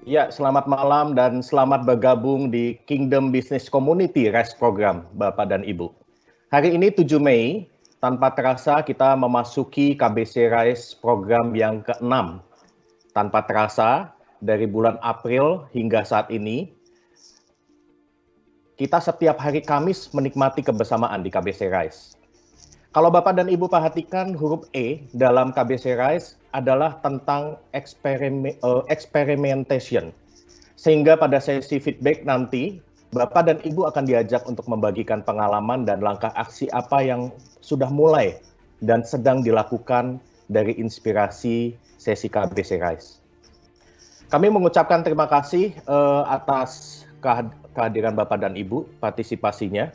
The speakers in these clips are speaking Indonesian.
Ya, selamat malam dan selamat bergabung di Kingdom Business Community RISE Program, Bapak dan Ibu. Hari ini 7 Mei, tanpa terasa kita memasuki KBC RISE program yang ke-6. Tanpa terasa, dari bulan April hingga saat ini, kita setiap hari Kamis menikmati kebersamaan di KBC RISE. Kalau Bapak dan Ibu perhatikan huruf E dalam KBC RISE adalah tentang experimentation. Sehingga pada sesi feedback nanti, Bapak dan Ibu akan diajak untuk membagikan pengalaman dan langkah aksi apa yang sudah mulai dan sedang dilakukan dari inspirasi sesi KBC RISE. Kami mengucapkan terima kasih atas kehadiran Bapak dan Ibu, partisipasinya.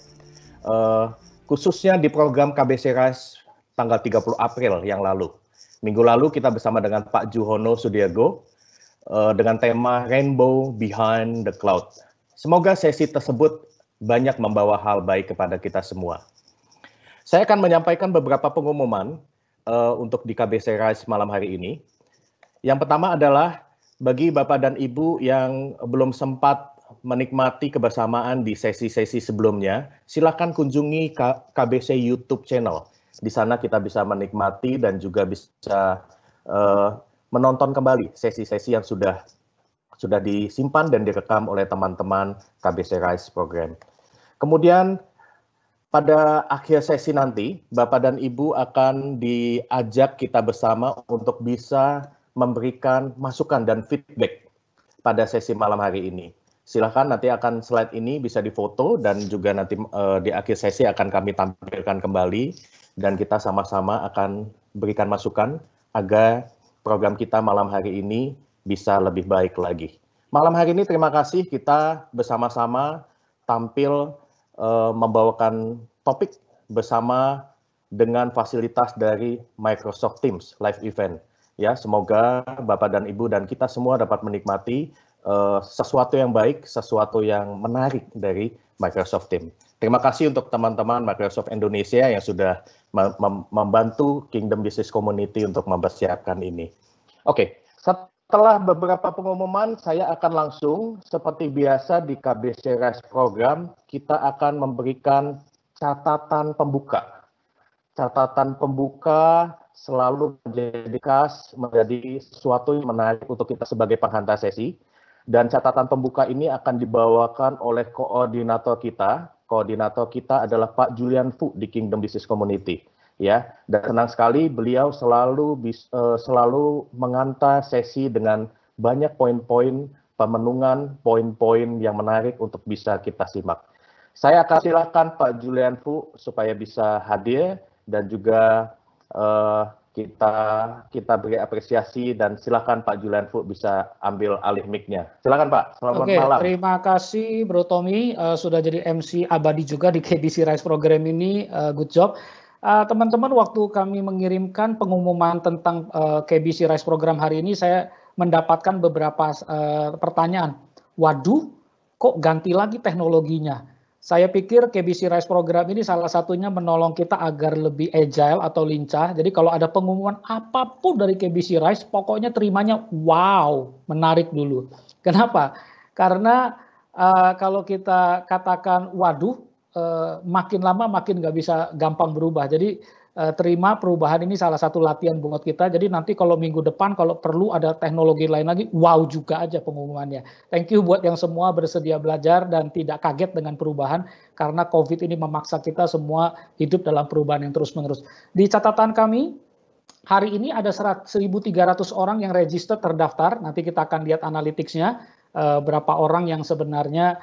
Khususnya di program KBC RISE tanggal 30 April yang lalu. Minggu lalu kita bersama dengan Pak Juhono Sudiago dengan tema Rainbow Behind the Cloud. Semoga sesi tersebut banyak membawa hal baik kepada kita semua. Saya akan menyampaikan beberapa pengumuman untuk di KBC RISE malam hari ini. Yang pertama adalah bagi Bapak dan Ibu yang belum sempat menikmati kebersamaan di sesi-sesi sebelumnya, silakan kunjungi KBC YouTube channel. Di sana kita bisa menikmati dan juga bisa menonton kembali sesi-sesi yang sudah disimpan dan direkam oleh teman-teman KBC RISE program. Kemudian pada akhir sesi nanti, Bapak dan Ibu akan diajak kita bersama untuk bisa memberikan masukan dan feedback pada sesi malam hari ini. Silakan nanti akan slide ini bisa difoto dan juga nanti di akhir sesi akan kami tampilkan kembali dan kita sama-sama akan berikan masukan agar program kita malam hari ini bisa lebih baik lagi. Malam hari ini terima kasih kita bersama-sama tampil membawakan topik bersama dengan fasilitas dari Microsoft Teams Live Event. Ya, semoga Bapak dan Ibu dan kita semua dapat menikmati sesuatu yang baik, sesuatu yang menarik dari Microsoft Teams. Terima kasih untuk teman-teman Microsoft Indonesia yang sudah membantu Kingdom Business Community untuk mempersiapkan ini. Oke, setelah beberapa pengumuman, saya akan langsung seperti biasa di KBC RISE program, kita akan memberikan catatan pembuka. Catatan pembuka selalu menjadi sesuatu yang menarik untuk kita sebagai penghantar sesi. Dan catatan pembuka ini akan dibawakan oleh koordinator kita. Koordinator kita adalah Pak Julian Fu di Kingdom Business Community. Ya, dan senang sekali beliau selalu mengantar sesi dengan banyak poin-poin pemenungan, poin-poin yang menarik untuk bisa kita simak. Saya akan silakan Pak Julian Fu supaya bisa hadir dan juga kita beri apresiasi dan silakan Pak Julian Fu bisa ambil alih mic-nya. Silakan Pak, selamat malam. Terima kasih Bro Tommy, sudah jadi MC abadi juga di KBC RISE program ini, good job. Teman-teman, waktu kami mengirimkan pengumuman tentang KBC RISE program hari ini, saya mendapatkan beberapa pertanyaan. Waduh, kok ganti lagi teknologinya? Saya pikir KBC RISE program ini salah satunya menolong kita agar lebih agile atau lincah. Jadi kalau ada pengumuman apapun dari KBC RISE, pokoknya terimanya wow, menarik dulu. Kenapa? Karena kalau kita katakan waduh, makin lama makin nggak bisa gampang berubah. Jadi terima perubahan ini salah satu latihan buat kita. Jadi nanti kalau minggu depan kalau perlu ada teknologi lain lagi, wow juga aja pengumumannya. Thank you buat yang semua bersedia belajar dan tidak kaget dengan perubahan karena COVID ini memaksa kita semua hidup dalam perubahan yang terus-menerus. Di catatan kami, hari ini ada 1.300 orang yang register terdaftar. Nanti kita akan lihat analytics-nya, berapa orang yang sebenarnya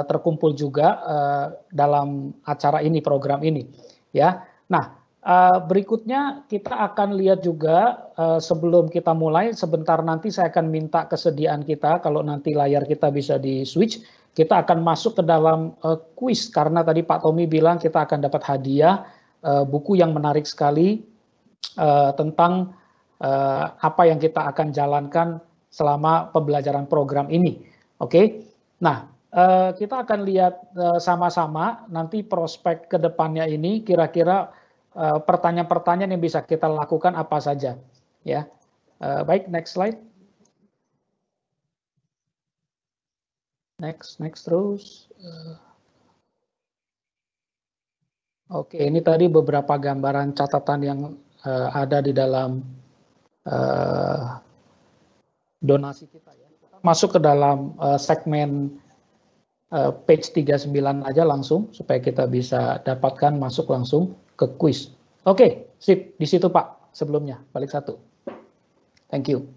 terkumpul juga dalam acara ini, program ini. Ya, nah berikutnya kita akan lihat juga sebelum kita mulai, sebentar nanti saya akan minta kesediaan kita kalau nanti layar kita bisa di switch, kita akan masuk ke dalam kuis karena tadi Pak Tommy bilang kita akan dapat hadiah buku yang menarik sekali tentang apa yang kita akan jalankan selama pembelajaran program ini. Oke, nah kita akan lihat sama-sama nanti prospek ke depannya ini kira-kira pertanyaan-pertanyaan yang bisa kita lakukan apa saja. Ya, baik, next slide. Next terus. Oke, ini tadi beberapa gambaran catatan yang ada di dalam donasi kita ya. Masuk ke dalam segmen page 39 aja langsung supaya kita bisa dapatkan masuk langsung ke quiz. Oke, sip. Di situ Pak sebelumnya, balik satu. Thank you.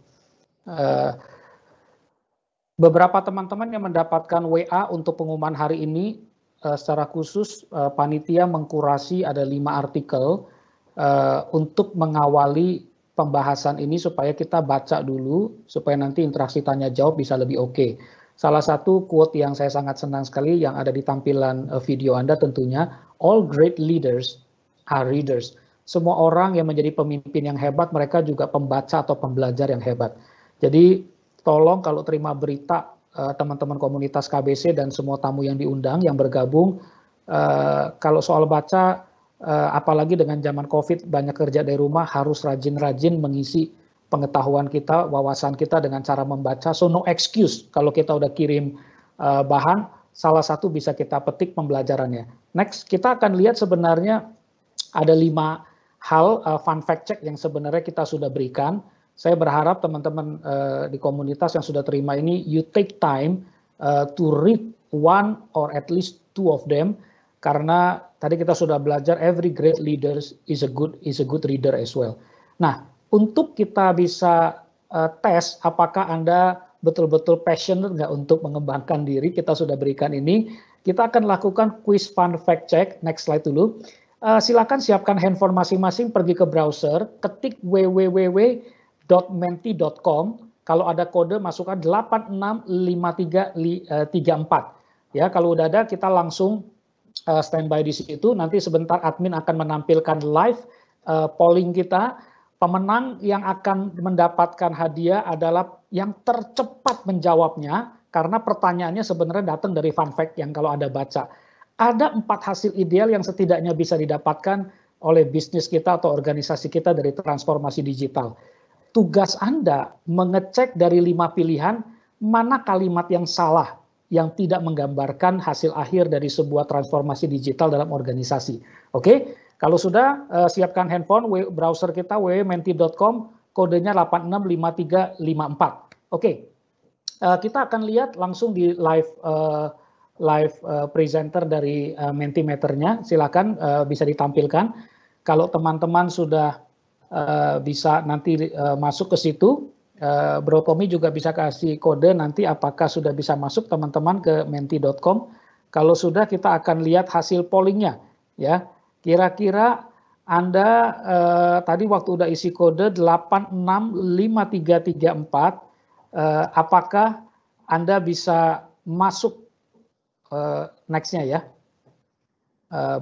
Beberapa teman-teman yang mendapatkan WA untuk pengumuman hari ini, secara khusus panitia mengkurasi ada 5 artikel untuk mengawali pembahasan ini supaya kita baca dulu, supaya nanti interaksi tanya jawab bisa lebih oke. Salah satu quote yang saya sangat senang sekali yang ada di tampilan video Anda tentunya, all great leaders are readers. Semua orang yang menjadi pemimpin yang hebat, mereka juga pembaca atau pembelajar yang hebat. Jadi tolong kalau terima berita teman-teman komunitas KBC dan semua tamu yang diundang, yang bergabung, kalau soal baca, apalagi dengan zaman COVID banyak kerja dari rumah, harus rajin-rajin mengisi pengetahuan kita, wawasan kita dengan cara membaca. So no excuse kalau kita udah kirim bahan, salah satu bisa kita petik pembelajarannya. Next, kita akan lihat sebenarnya ada 5 hal fun fact check yang sebenarnya kita sudah berikan. Saya berharap teman-teman di komunitas yang sudah terima ini, you take time to read one or at least 2 of them, karena tadi kita sudah belajar every great leader is a good reader as well. Nah, untuk kita bisa tes apakah Anda betul-betul passionate nggak untuk mengembangkan diri, kita sudah berikan ini. Kita akan lakukan quiz fun fact check. Next slide dulu. Silakan siapkan handphone masing-masing, pergi ke browser, ketik www.menti.com. Kalau ada kode masukkan 865334. Ya, kalau udah ada kita langsung standby di situ. Nanti sebentar admin akan menampilkan live polling kita. Pemenang yang akan mendapatkan hadiah adalah yang tercepat menjawabnya, karena pertanyaannya sebenarnya datang dari fun fact yang kalau Anda baca. Ada 4 hasil ideal yang setidaknya bisa didapatkan oleh bisnis kita atau organisasi kita dari transformasi digital. Tugas Anda mengecek dari 5 pilihan, mana kalimat yang salah, yang tidak menggambarkan hasil akhir dari sebuah transformasi digital dalam organisasi. Oke? Kalau sudah, siapkan handphone, browser kita www.menti.com, kodenya 865354. Oke, kita akan lihat langsung di live presenter dari Mentimeternya. Silakan bisa ditampilkan. Kalau teman-teman sudah bisa nanti masuk ke situ, Bro Tommy juga bisa kasih kode nanti apakah sudah bisa masuk teman-teman ke menti.com. Kalau sudah, kita akan lihat hasil pollingnya, ya. Kira-kira Anda tadi waktu udah isi kode 865334, apakah Anda bisa masuk next-nya ya?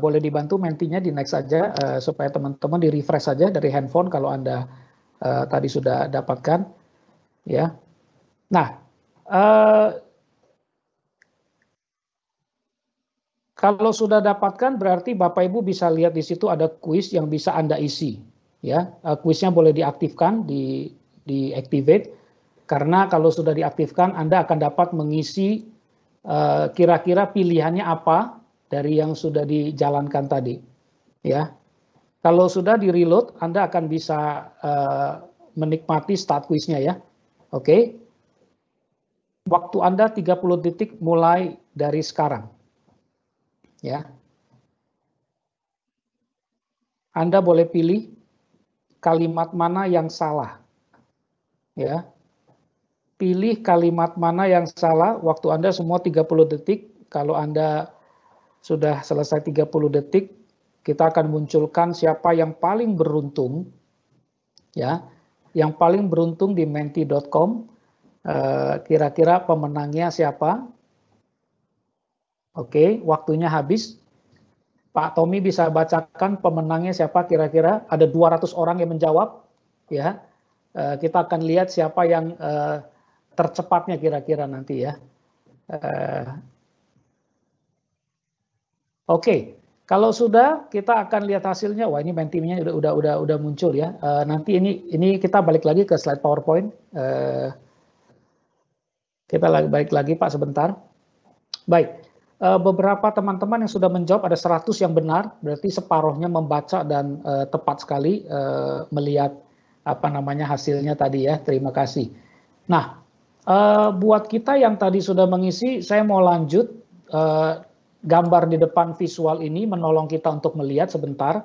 Boleh dibantu Mentinya di next saja supaya teman-teman di refresh saja dari handphone kalau Anda tadi sudah dapatkan, ya. Nah, kalau sudah dapatkan berarti Bapak Ibu bisa lihat di situ ada kuis yang bisa Anda isi, ya. Kuisnya boleh diaktifkan, di-activate, karena kalau sudah diaktifkan Anda akan dapat mengisi kira-kira pilihannya apa dari yang sudah dijalankan tadi, ya. Kalau sudah di-reload, Anda akan bisa menikmati start kuisnya ya. Oke. Waktu Anda 30 detik mulai dari sekarang. Ya, Anda boleh pilih kalimat mana yang salah, ya. Pilih kalimat mana yang salah. Waktu Anda semua 30 detik. Kalau Anda sudah selesai 30 detik, kita akan munculkan siapa yang paling beruntung, ya. Yang paling beruntung di menti.com. Kira-kira pemenangnya siapa? Oke, waktunya habis. Pak Tommy bisa bacakan pemenangnya siapa kira-kira? Ada 200 orang yang menjawab, ya. Kita akan lihat siapa yang tercepatnya kira-kira nanti ya. Oke, kalau sudah kita akan lihat hasilnya. Wah, ini Mentinya udah muncul ya. Nanti ini kita balik lagi ke slide PowerPoint. Kita balik lagi Pak sebentar. Baik, beberapa teman-teman yang sudah menjawab ada 100 yang benar, berarti separuhnya membaca dan tepat sekali melihat hasilnya tadi ya. Terima kasih. Nah, buat kita yang tadi sudah mengisi, saya mau lanjut gambar di depan visual ini menolong kita untuk melihat sebentar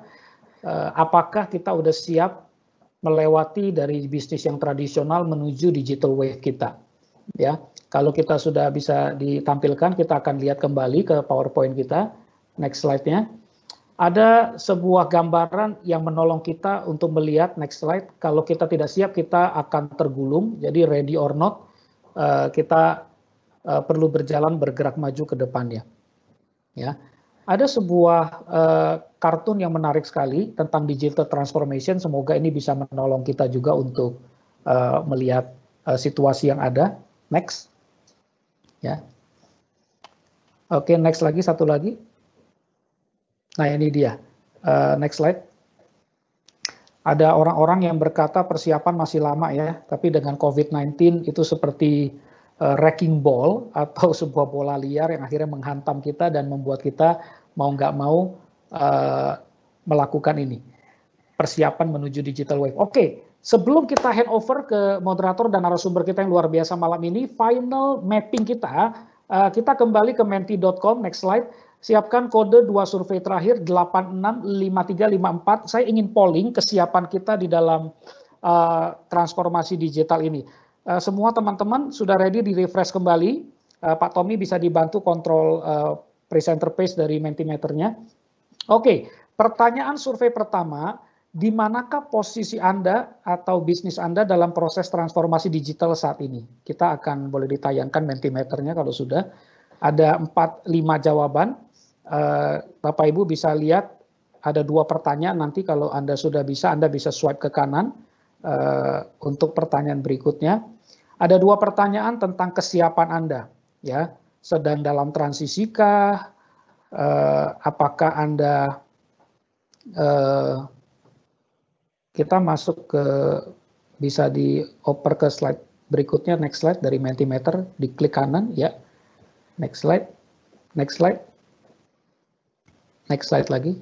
apakah kita udah siap melewati dari bisnis yang tradisional menuju digital wave kita. Ya, kalau kita sudah bisa ditampilkan, kita akan lihat kembali ke PowerPoint kita. Next slide-nya. Ada sebuah gambaran yang menolong kita untuk melihat, next slide, kalau kita tidak siap, kita akan tergulung. Jadi ready or not, kita perlu bergerak maju ke depannya. Ya, ada sebuah kartun yang menarik sekali tentang digital transformation. Semoga ini bisa menolong kita juga untuk melihat situasi yang ada. Next, ya. Oke, next lagi, satu lagi. Nah, ini dia. Next slide. Ada orang-orang yang berkata persiapan masih lama ya, tapi dengan COVID-19 itu seperti wrecking ball atau sebuah bola liar yang akhirnya menghantam kita dan membuat kita mau nggak mau melakukan ini. Persiapan menuju digital wave. Oke. Sebelum kita hand over ke moderator dan narasumber kita yang luar biasa malam ini, final mapping kita kembali ke menti.com, next slide. Siapkan kode 2 survei terakhir 865354. Saya ingin polling kesiapan kita di dalam transformasi digital ini. Semua teman-teman sudah ready di refresh kembali. Pak Tommy bisa dibantu kontrol presenter page dari Mentimeternya. Oke, pertanyaan survei pertama, di manakah posisi Anda atau bisnis Anda dalam proses transformasi digital saat ini? Kita akan boleh ditayangkan Mentimeternya kalau sudah. Ada 4-5 jawaban. Bapak Ibu bisa lihat ada 2 pertanyaan, nanti kalau Anda sudah bisa, Anda bisa swipe ke kanan untuk pertanyaan berikutnya. Ada 2 pertanyaan tentang kesiapan Anda. Ya, sedang dalam transisikah? Apakah Anda kita masuk ke, bisa dioper ke slide berikutnya, next slide dari Mentimeter, diklik kanan ya. Next slide. Next slide. Next slide lagi.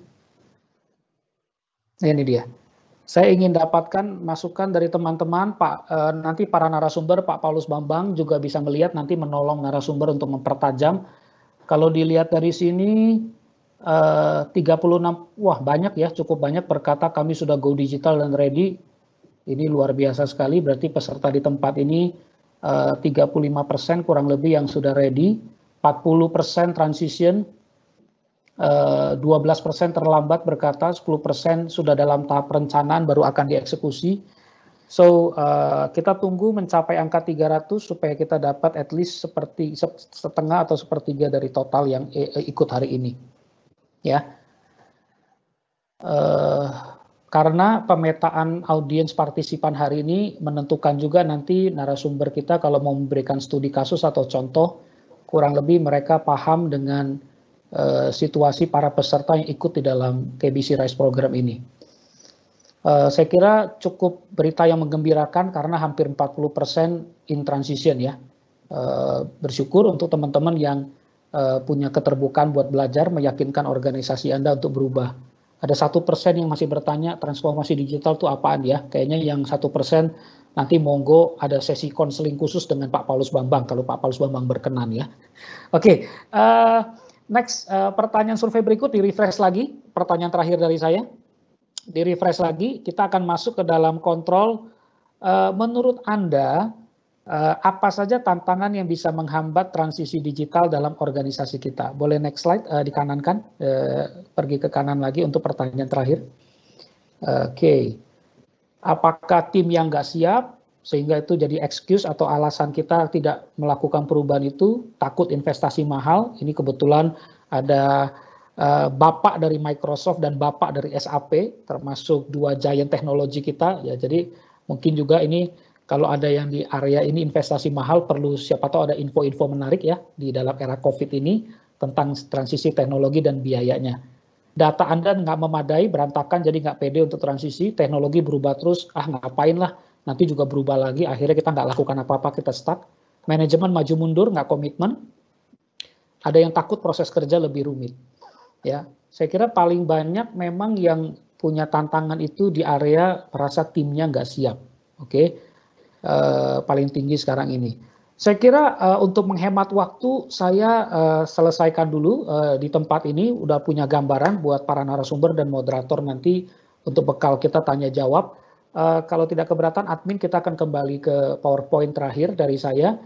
Ini dia. Saya ingin dapatkan masukan dari teman-teman, Pak. Nanti para narasumber, Pak Paulus Bambang juga bisa melihat, nanti menolong narasumber untuk mempertajam. Kalau dilihat dari sini 36, wah banyak ya, cukup banyak berkata kami sudah go digital dan ready. Ini luar biasa sekali, berarti peserta di tempat ini 35% kurang lebih yang sudah ready, 40% transition, 12% terlambat berkata, 10% sudah dalam tahap perencanaan baru akan dieksekusi. So, kita tunggu mencapai angka 300 supaya kita dapat at least seperti setengah atau sepertiga dari total yang ikut hari ini. Ya, karena pemetaan audiens partisipan hari ini menentukan juga nanti narasumber kita kalau mau memberikan studi kasus atau contoh, kurang lebih mereka paham dengan situasi para peserta yang ikut di dalam KBC Rise program ini. Saya kira cukup berita yang menggembirakan karena hampir 40% in transition ya. Bersyukur untuk teman-teman yang punya keterbukaan buat belajar, meyakinkan organisasi Anda untuk berubah. Ada 1% yang masih bertanya transformasi digital itu apaan ya? Kayaknya yang 1% nanti monggo ada sesi konseling khusus dengan Pak Paulus Bambang kalau Pak Paulus Bambang berkenan ya. Oke, next pertanyaan survei berikut di refresh lagi. Pertanyaan terakhir dari saya. Di refresh lagi, kita akan masuk ke dalam kontrol. Menurut Anda, apa saja tantangan yang bisa menghambat transisi digital dalam organisasi kita? Boleh next slide dikanankan, pergi ke kanan lagi untuk pertanyaan terakhir. Oke, apakah tim yang nggak siap sehingga itu jadi excuse atau alasan kita tidak melakukan perubahan itu? Takut investasi mahal. Ini kebetulan ada bapak dari Microsoft dan bapak dari SAP, termasuk 2 giant teknologi kita. Ya, jadi mungkin juga ini kalau ada yang di area ini investasi mahal, perlu siapa tahu ada info-info menarik ya di dalam era COVID ini tentang transisi teknologi dan biayanya. Data Anda nggak memadai, berantakan, jadi nggak pede untuk transisi, teknologi berubah terus, ngapain lah, nanti juga berubah lagi, akhirnya kita nggak lakukan apa-apa, kita stuck. Manajemen maju mundur, nggak komitmen. ada yang takut proses kerja lebih rumit. Ya, saya kira paling banyak memang yang punya tantangan itu di area merasa timnya nggak siap. Oke, paling tinggi sekarang ini. Saya kira untuk menghemat waktu, saya selesaikan dulu di tempat ini, udah punya gambaran buat para narasumber dan moderator nanti untuk bekal kita tanya jawab. Kalau tidak keberatan admin, kita akan kembali ke PowerPoint terakhir dari saya.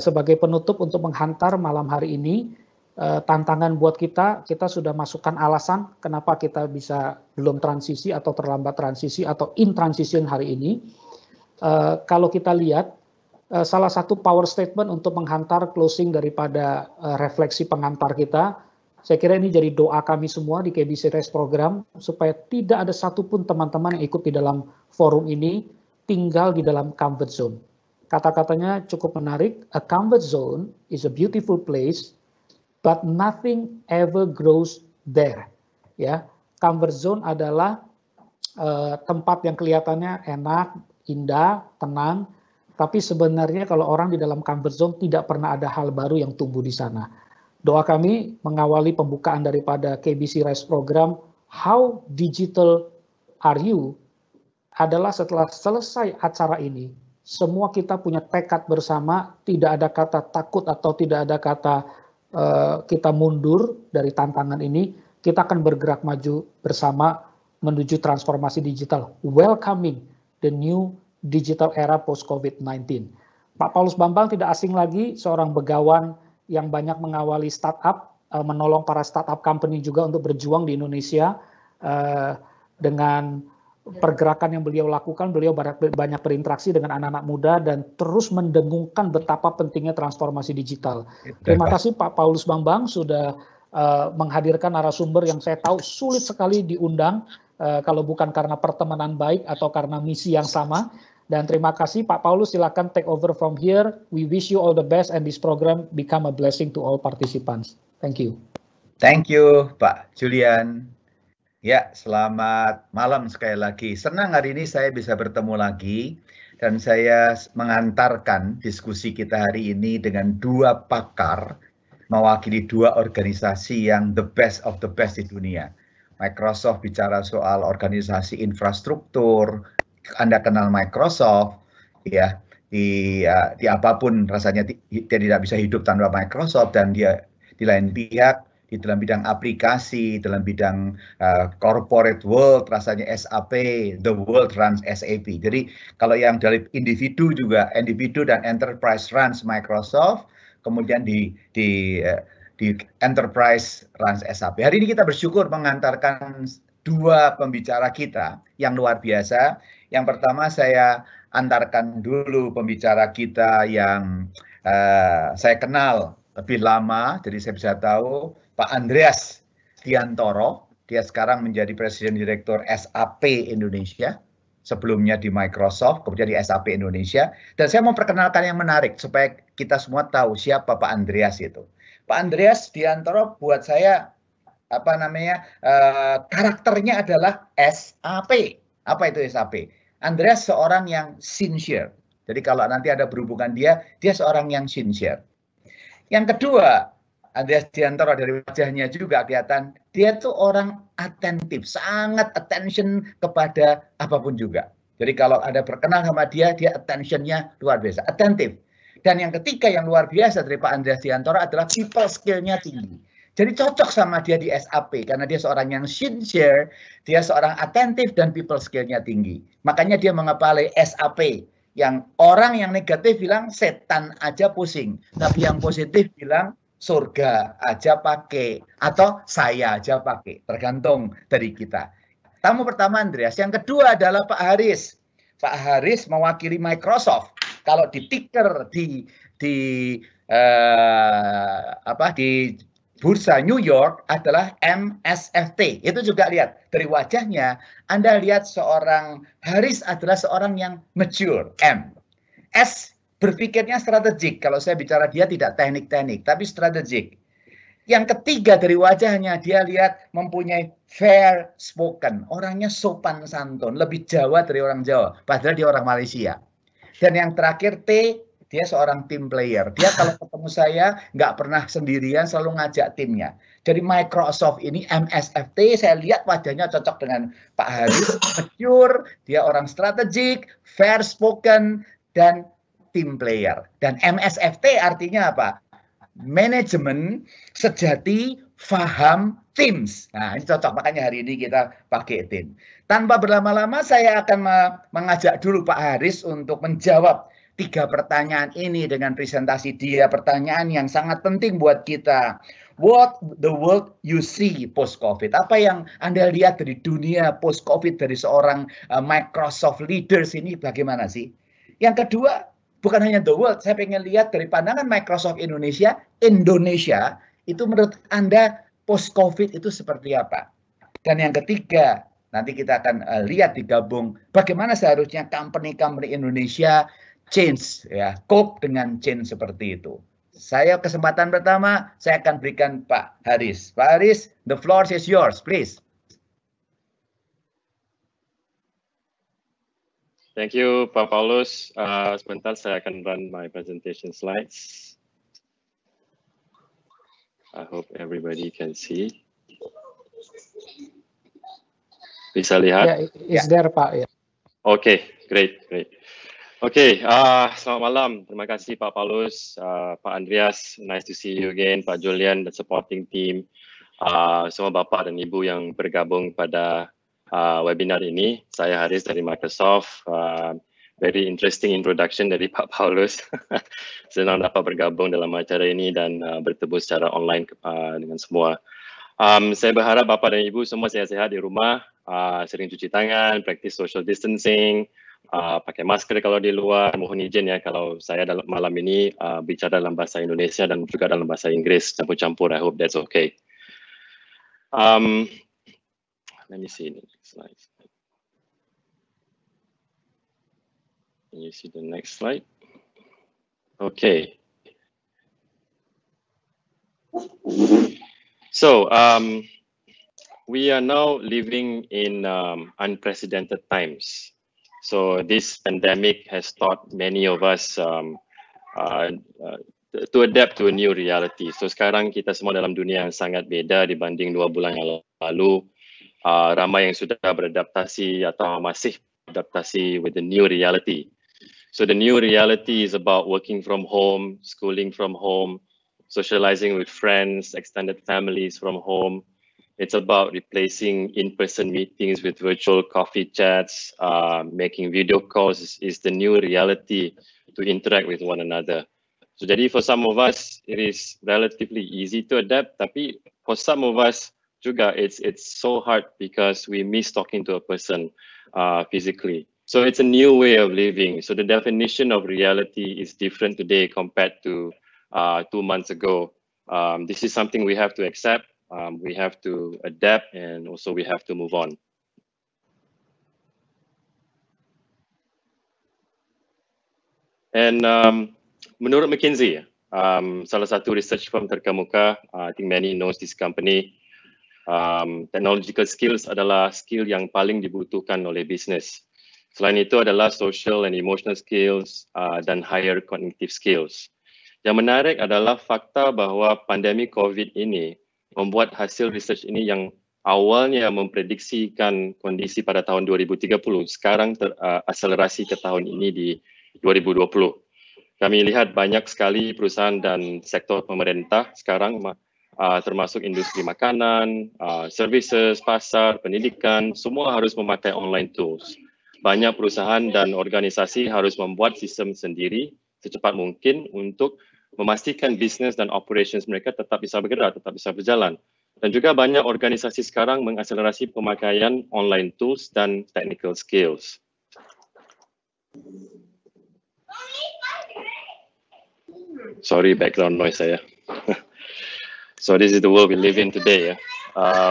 Sebagai penutup untuk menghantar malam hari ini, tantangan buat kita sudah masukkan alasan kenapa kita bisa belum transisi atau terlambat transisi atau in transition hari ini. Kalau kita lihat, salah satu power statement untuk menghantar closing daripada refleksi pengantar kita, saya kira ini jadi doa kami semua di KBC Rise Program, supaya tidak ada satupun teman-teman yang ikut di dalam forum ini tinggal di dalam comfort zone. Kata-katanya cukup menarik, a comfort zone is a beautiful place, but nothing ever grows there. Ya, comfort zone adalah tempat yang kelihatannya enak, indah, tenang, tapi sebenarnya kalau orang di dalam comfort zone tidak pernah ada hal baru yang tumbuh di sana. Doa kami mengawali pembukaan daripada KBC Rise Program, How Digital Are You? Adalah setelah selesai acara ini, semua kita punya tekad bersama, tidak ada kata takut atau tidak ada kata kita mundur dari tantangan ini, kita akan bergerak maju bersama menuju transformasi digital, welcoming the new digital era post-COVID-19. Pak Paulus Bambang tidak asing lagi, seorang begawan yang banyak mengawali startup, menolong para startup company juga untuk berjuang di Indonesia. Dengan pergerakan yang beliau lakukan, beliau banyak berinteraksi dengan anak-anak muda dan terus mendengungkan betapa pentingnya transformasi digital. Terima kasih Pak Paulus Bambang sudah menghadirkan narasumber yang saya tahu sulit sekali diundang kalau bukan karena pertemanan baik atau karena misi yang sama. Dan terima kasih Pak Paulus, silakan take over from here. We wish you all the best and this program become a blessing to all participants. Thank you. Thank you Pak Julian. Ya, selamat malam sekali lagi. Senang hari ini saya bisa bertemu lagi dan saya mengantarkan diskusi kita hari ini dengan dua pakar mewakili dua organisasi yang the best of the best di dunia. Microsoft bicara soal organisasi infrastruktur, Anda kenal Microsoft, ya di apapun rasanya dia tidak bisa hidup tanpa Microsoft, dan dia di lain pihak di dalam bidang aplikasi, dalam bidang corporate world, rasanya SAP, the world runs SAP. Jadi kalau yang dari individu juga, individu dan enterprise runs Microsoft, kemudian di enterprise runs SAP. Hari ini kita bersyukur mengantarkan dua pembicara kita yang luar biasa. Yang pertama saya antarkan dulu pembicara kita yang saya kenal lebih lama, jadi saya bisa tahu Pak Andreas Diantoro. Dia sekarang menjadi Presiden Direktur SAP Indonesia, sebelumnya di Microsoft, kemudian di SAP Indonesia. Dan saya mau perkenalkan yang menarik supaya kita semua tahu siapa Pak Andreas itu. Pak Andreas Diantoro buat saya karakternya adalah SAP. Apa itu SAP? Andreas seorang yang sincere. Jadi kalau nanti ada berhubungan dia seorang yang sincere. Yang kedua, Andreas Diantoro dari wajahnya juga kelihatan, dia tuh orang atentif, sangat attention kepada apapun juga. Jadi kalau ada berkenal sama dia attention-nya luar biasa, atentif. Dan yang ketiga yang luar biasa dari Pak Andreas Diantoro adalah people skill-nya tinggi. Jadi cocok sama dia di SAP, karena dia seorang yang sincere, dia seorang atentif dan people skill-nya tinggi. Makanya dia mengepalai SAP, yang orang yang negatif bilang setan aja pusing, tapi yang positif bilang surga aja pakai atau saya aja pakai, tergantung dari kita. Tamu pertama Andreas, yang kedua adalah Pak Haris. Pak Haris mewakili Microsoft. Kalau di ticker di bursa New York adalah MSFT. Itu juga lihat dari wajahnya, Anda lihat seorang Haris adalah seorang yang mature, M. S berpikirnya strategik. Kalau saya bicara dia tidak teknik-teknik, tapi strategik. Yang ketiga dari wajahnya, dia lihat mempunyai fair spoken. Orangnya sopan santun, lebih Jawa dari orang Jawa. Padahal dia orang Malaysia. Dan yang terakhir T, Dia seorang team player. Dia kalau ketemu saya nggak pernah sendirian, selalu ngajak timnya. Dari Microsoft ini, MSFT, saya lihat wajahnya cocok dengan Pak Haris. Mature, dia orang strategik, fair spoken, dan team player. Dan MSFT artinya apa? Manajemen sejati, faham, teams. Nah, ini cocok, makanya hari ini kita pakai tim. Tanpa berlama-lama, saya akan mengajak dulu Pak Haris untuk menjawab 3 pertanyaan ini dengan presentasi dia. Pertanyaan yang sangat penting buat kita. What the world you see post-COVID? Apa yang Anda lihat dari dunia post-COVID dari seorang Microsoft leaders ini bagaimana sih? Yang kedua, bukan hanya the world, saya pengen lihat dari pandangan Microsoft Indonesia itu menurut Anda post-COVID itu seperti apa? Dan yang ketiga, nanti kita akan lihat digabung bagaimana seharusnya company-company Indonesia change, ya, cope dengan change seperti itu. Saya kesempatan pertama, saya akan berikan Pak Haris. Pak Haris, the floor is yours, please. Thank you, Pak Paulus. Sebentar saya akan run my presentation slides. I hope everybody can see. Bisa lihat? Yeah, it's there, Pak. Yeah. Okay, great. Okay, selamat malam. Terima kasih Pak Paulus, Pak Andreas. Nice to see you again, Pak Julian, the supporting team. Semua Bapak dan Ibu yang bergabung pada webinar ini. Saya Haris dari Microsoft. Very interesting introduction dari Pak Paulus. Senang dapat bergabung dalam acara ini dan bertemu secara online dengan semua. Saya berharap Bapak dan Ibu semua sehat-sehat di rumah, sering cuci tangan, praktis social distancing, pakai masker kalau di luar, mohon izin ya kalau saya dalam malam ini bicara dalam bahasa Indonesia dan juga dalam bahasa Inggris, campur-campur. I hope that's okay. Let me see the next slide. Can you see the next slide? Okay. So we are now living in unprecedented times. So this pandemic has taught many of us to adapt to a new reality. So sekarang kita semua dalam dunia yang sangat beda dibanding 2 bulan yang lalu. Ramai yang sudah beradaptasi atau masih beradaptasi with the new reality. So the new reality is about working from home, schooling from home, socializing with friends, extended families from home. It's about replacing in-person meetings with virtual coffee chats, making video calls is the new reality to interact with one another. So jadi for some of us, it is relatively easy to adapt, tapi for some of us juga it's so hard because we miss talking to a person physically. So it's a new way of living. So the definition of reality is different today compared to 2 months ago. This is something we have to accept. We have to adapt, and also we have to move on. And menurut McKinsey, salah satu research firm terkemuka, I think many knows this company. Technological skills adalah skill yang paling dibutuhkan oleh bisnis. Selain itu adalah social and emotional skills dan higher cognitive skills. Yang menarik adalah fakta bahwa pandemi COVID ini membuat hasil research ini yang awalnya memprediksikan kondisi pada tahun 2030, sekarang terakselerasi ke tahun ini di 2020. Kami lihat banyak sekali perusahaan dan sektor pemerintah sekarang, termasuk industri makanan, services, pasar, pendidikan, semua harus memakai online tools. Banyak perusahaan dan organisasi harus membuat sistem sendiri secepat mungkin untuk memastikan bisnis dan operations mereka tetap bisa bergerak, tetap bisa berjalan. Dan juga banyak organisasi sekarang mengakselerasi pemakaian online tools dan technical skills. Sorry, background noise saya. So this is the world we live in today.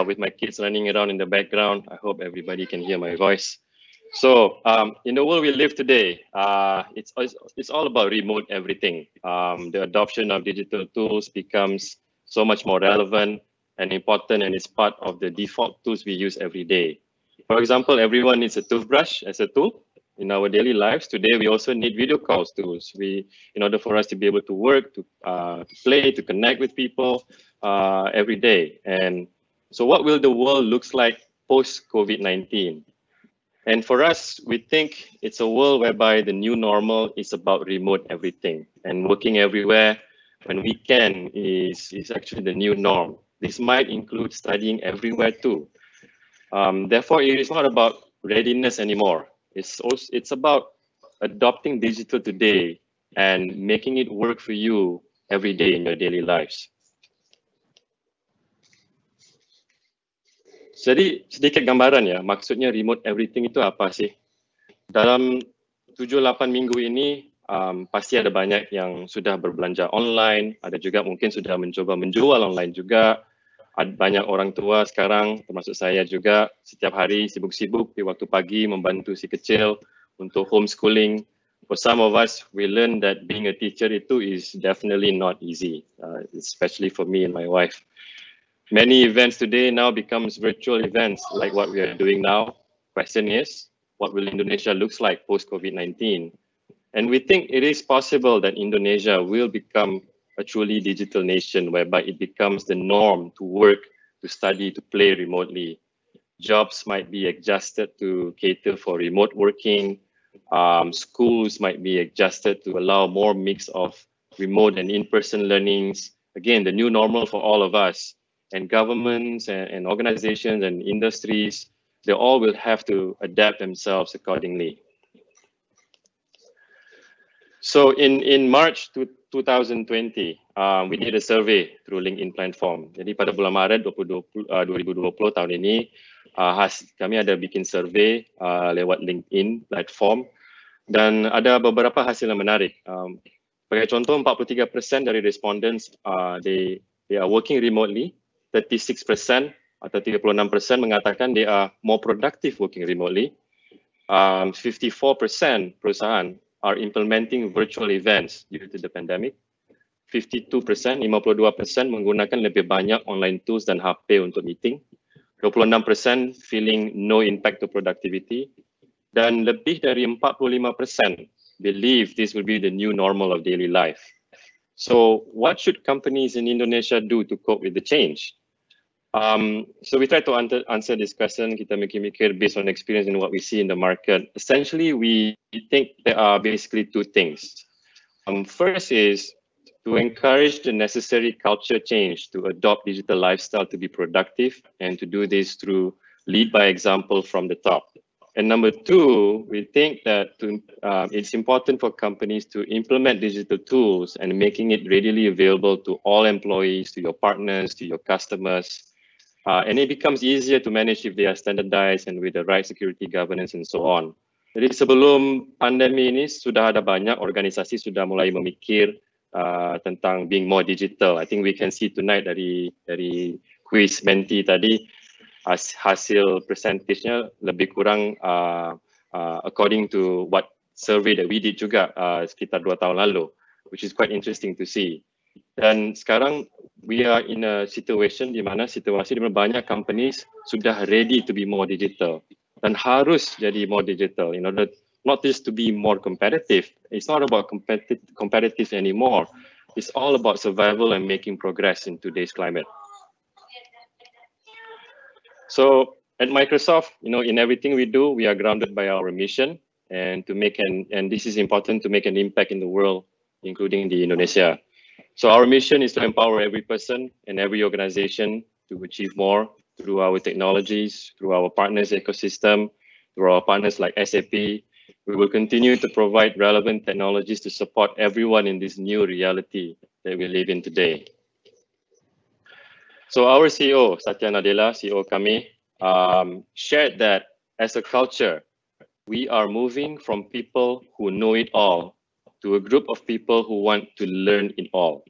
With my kids running around in the background, I hope everybody can hear my voice. So in the world we live today, it's all about remote everything. The adoption of digital tools becomes so much more relevant and important, and it's part of the default tools we use every day. For example, everyone needs a toothbrush as a tool. in our daily lives. Today, we also need video calls tools. In order for us to be able to work, to play, to connect with people every day. And so what will the world looks like post-COVID-19? And for us, we think it's a world whereby the new normal is about remote everything, and working everywhere when we can is actually the new norm. This might include studying everywhere too. Therefore, it is not about readiness anymore. It's about adopting digital today and making it work for you every day in your daily lives. Jadi sedikit gambaran ya, maksudnya remote everything itu apa sih? Dalam 7-8 minggu ini pasti ada banyak yang sudah berbelanja online, ada juga mungkin sudah mencoba menjual online juga. Ada banyak orang tua sekarang, termasuk saya juga, setiap hari sibuk-sibuk di waktu pagi membantu si kecil untuk homeschooling. For some of us, we learn that being a teacher itu is definitely not easy, especially for me and my wife. Many events today now becomes virtual events like what we are doing now. Question is, what will Indonesia looks like post-COVID-19? And we think it is possible that Indonesia will become a truly digital nation whereby it becomes the norm to work, to study, to play remotely. Jobs might be adjusted to cater for remote working. Schools might be adjusted to allow more mix of remote and in-person learnings. Again, the new normal for all of us. And governments and organizations and industries, they all will have to adapt themselves accordingly. So in March 2020, we did a survey through LinkedIn platform. Jadi pada bulan Maret 2020 tahun ini, kami ada bikin survey lewat LinkedIn platform, dan ada beberapa hasil yang menarik. Sebagai contoh, 43% dari respondents they are working remotely. 36% atau 36% mengatakan they are more productive working remotely. 54% perusahaan are implementing virtual events due to the pandemic. 52%, 52% menggunakan lebih banyak online tools dan HP untuk meeting. 26% feeling no impact to productivity. Dan lebih dari 45% believe this will be the new normal of daily life. So what should companies in Indonesia do to cope with the change? So we try to answer this question. Kita mikir-mikir based on experience and what we see in the market. Essentially, we think there are basically two things. First is to encourage the necessary culture change to adopt digital lifestyle to be productive, and to do this through lead by example from the top. And number two, we think that it's important for companies to implement digital tools and making it readily available to all employees, to your partners, to your customers. And it becomes easier to manage if they are standardized and with the right security governance and so on. Jadi sebelum pandemi ini sudah ada banyak organisasi sudah mulai memikir tentang being more digital. I think we can see tonight dari quiz Menti tadi, hasil percentage-nya lebih kurang according to what survey that we did juga sekitar 2 tahun lalu, which is quite interesting to see. Dan sekarang we are in a situation di mana banyak companies sudah ready to be more digital dan harus jadi more digital in order not just to be more competitive. It's not about competitive anymore. It's all about survival and making progress in today's climate. So at Microsoft, in everything we do, we are grounded by our mission, and this is important to make an impact in the world, including the Indonesia. So our mission is to empower every person and every organization to achieve more through our technologies, through our partners ecosystem, through our partners like SAP. We will continue to provide relevant technologies to support everyone in this new reality that we live in today. So our CEO, Satya Nadella, CEO kami, shared that as a culture, we are moving from people who know it all to a group of people who want to learn it all.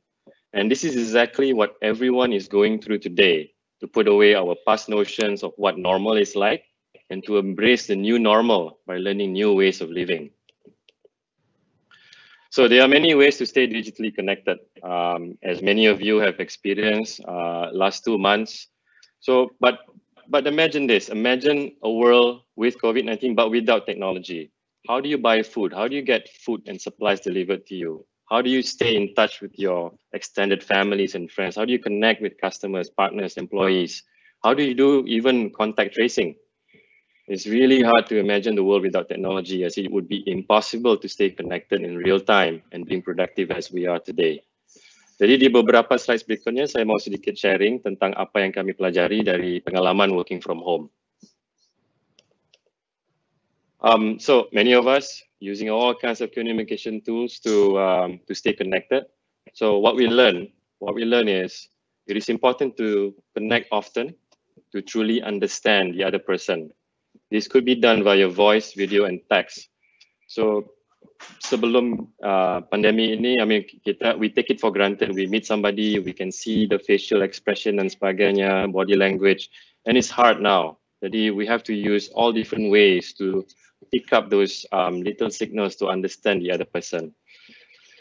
And this is exactly what everyone is going through today, to put away our past notions of what normal is like and to embrace the new normal by learning new ways of living. So there are many ways to stay digitally connected, as many of you have experienced last 2 months. So, but imagine this, imagine a world with COVID-19, but without technology. How do you buy food? How do you get food and supplies delivered to you? How do you stay in touch with your extended families and friends? How do you connect with customers, partners, employees? How do you do even contact tracing? It's really hard to imagine the world without technology, as it would be impossible to stay connected in real time and being productive as we are today. Jadi di beberapa slides berikutnya saya mau sedikit sharing tentang apa yang kami pelajari dari pengalaman working from home. So many of us using all kinds of communication tools to stay connected. So what we learn is it is important to connect often to truly understand the other person. This could be done via voice, video, and text. So sebelum pandemi ini, I mean, we take it for granted. We meet somebody, we can see the facial expression dan sebagainya, body language, and it's hard now. Jadi we have to use all different ways to pick up those little signals to understand the other person.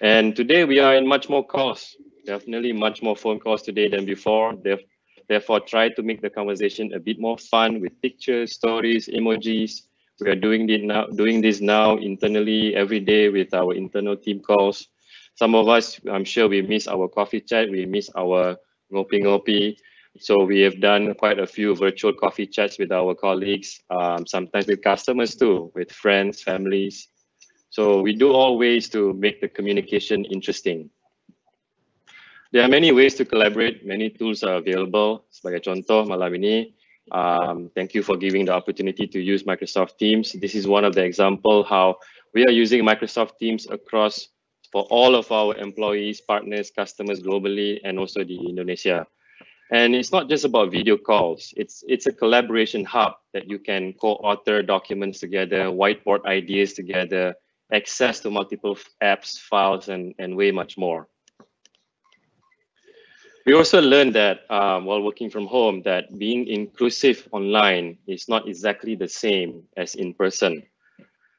And today we are in much more calls, definitely much more phone calls today than before. Therefore, try to make the conversation a bit more fun with pictures, stories, emojis. We are doing this now internally every day with our internal team calls. Some of us, I'm sure we miss our coffee chat, we miss our ngopi-ngopi. So we have done quite a few virtual coffee chats with our colleagues, sometimes with customers too, with friends, families. So we do all ways to make the communication interesting. There are many ways to collaborate. Many tools are available. Sebagai contoh malam ini, thank you for giving the opportunity to use Microsoft Teams. This is one of the example how we are using Microsoft Teams across for all of our employees, partners, customers globally, and also the Indonesia. And it's not just about video calls. It's a collaboration hub that you can co-author documents together, whiteboard ideas together, access to multiple apps, files, and way much more. We also learned that while working from home, that being inclusive online is not exactly the same as in person.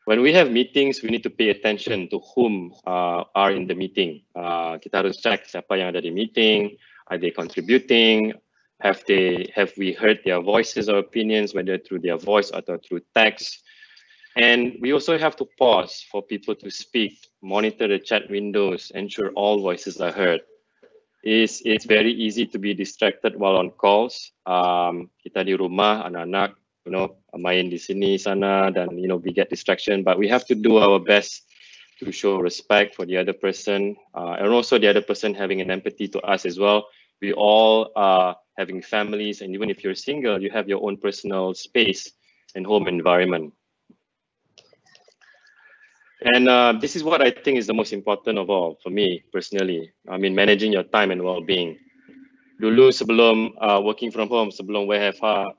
When we have meetings, we need to pay attention to whom are in the meeting. Kita harus cek siapa yang ada di meeting, are they contributing, have we heard their voices or opinions, whether through their voice or through text. And we also have to pause for people to speak, monitor the chat windows, ensure all voices are heard. It's very easy to be distracted while on calls. Kita di rumah, anak-anak, main di sini sana, dan we get distraction. But we have to do our best to show respect for the other person, and also the other person having an empathy to us as well. We all are having families, and even if you're single, you have your own personal space and home environment. And this is what I think is the most important of all for me personally. I mean, managing your time and well-being. Dulu sebelum working from home, sebelum WFH,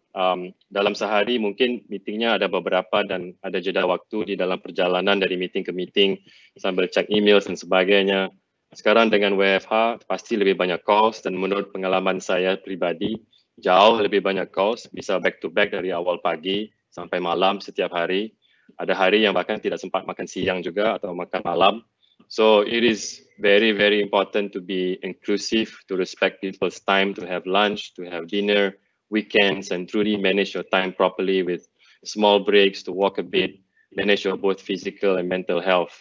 dalam sehari mungkin meetingnya ada beberapa dan ada jeda waktu di dalam perjalanan dari meeting ke meeting sambil cek email dan sebagainya. Sekarang dengan WFH pasti lebih banyak calls, dan menurut pengalaman saya pribadi jauh lebih banyak calls, bisa back to back dari awal pagi sampai malam setiap hari. Ada hari yang bahkan tidak sempat makan siang juga atau makan malam. So it is very, very important to be inclusive, to respect people's time, to have lunch, to have dinner, weekends, and truly manage your time properly with small breaks, to walk a bit, manage your both physical and mental health.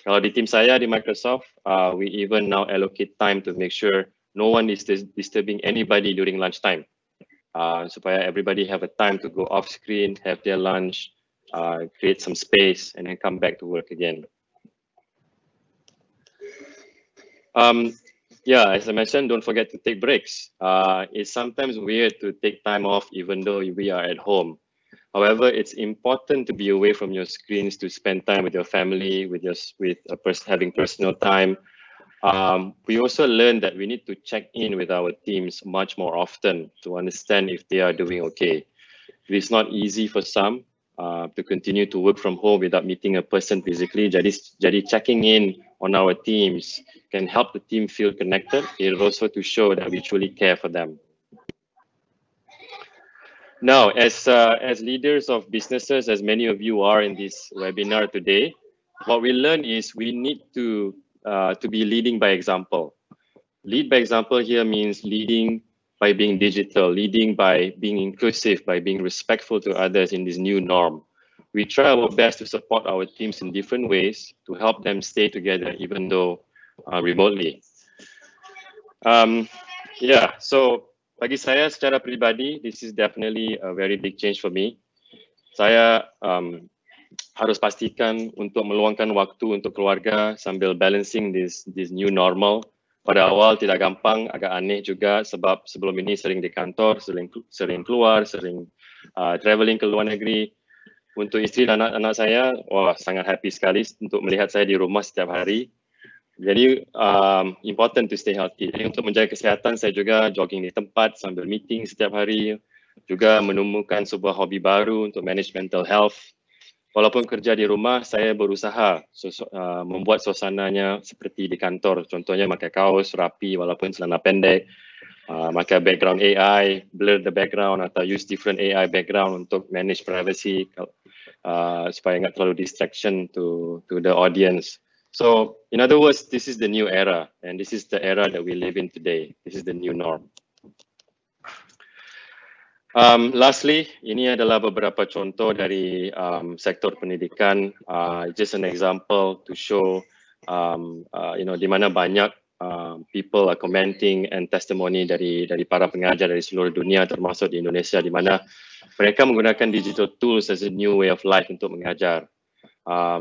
Kalau di tim saya di Microsoft, we even now allocate time to make sure no one is disturbing anybody during lunchtime. Supaya everybody have a time to go off screen, have their lunch, create some space, and then come back to work again. Yeah, as I mentioned, don't forget to take breaks. It's sometimes weird to take time off even though we are at home. However, it's important to be away from your screens, to spend time with your family, having personal time. We also learned that we need to check in with our teams much more often to understand if they are doing okay. It is not easy for some to continue to work from home without meeting a person physically. Jadi checking in on our teams can help the team feel connected. It also to show that we truly care for them. Now, as leaders of businesses, as many of you are in this webinar today, what we learn is we need to be leading by example. Lead by example here means leading by being digital, leading by being inclusive, by being respectful to others in this new norm. we try our best to support our teams in different ways to help them stay together, even though remotely. So bagi saya secara pribadi, this is definitely a very big change for me. Saya harus pastikan untuk meluangkan waktu untuk keluarga sambil balancing this new normal. Pada awal tidak gampang, agak aneh juga sebab sebelum ini sering di kantor, sering keluar, sering traveling ke luar negeri. Untuk istri dan anak-anak saya, sangat happy sekali untuk melihat saya di rumah setiap hari. Jadi important to stay healthy. Jadi untuk menjaga kesihatan, saya juga jogging di tempat sambil meeting setiap hari. Juga menemukan sebuah hobi baru untuk manage mental health. Walaupun kerja di rumah, saya berusaha membuat suasananya seperti di kantor. Contohnya pakai kaos rapi walaupun celana pendek, pakai background AI, blur the background atau use different AI background untuk manage privacy supaya nggak terlalu distraction to the audience. So, in other words, this is the new era, and this is the era that we live in today. This is the new norm. Lastly, ini adalah beberapa contoh dari sektor pendidikan. Just an example to show, di mana banyak people are commenting and testimony dari para pengajar dari seluruh dunia, termasuk di Indonesia, di mana mereka menggunakan digital tools as a new way of life untuk mengajar.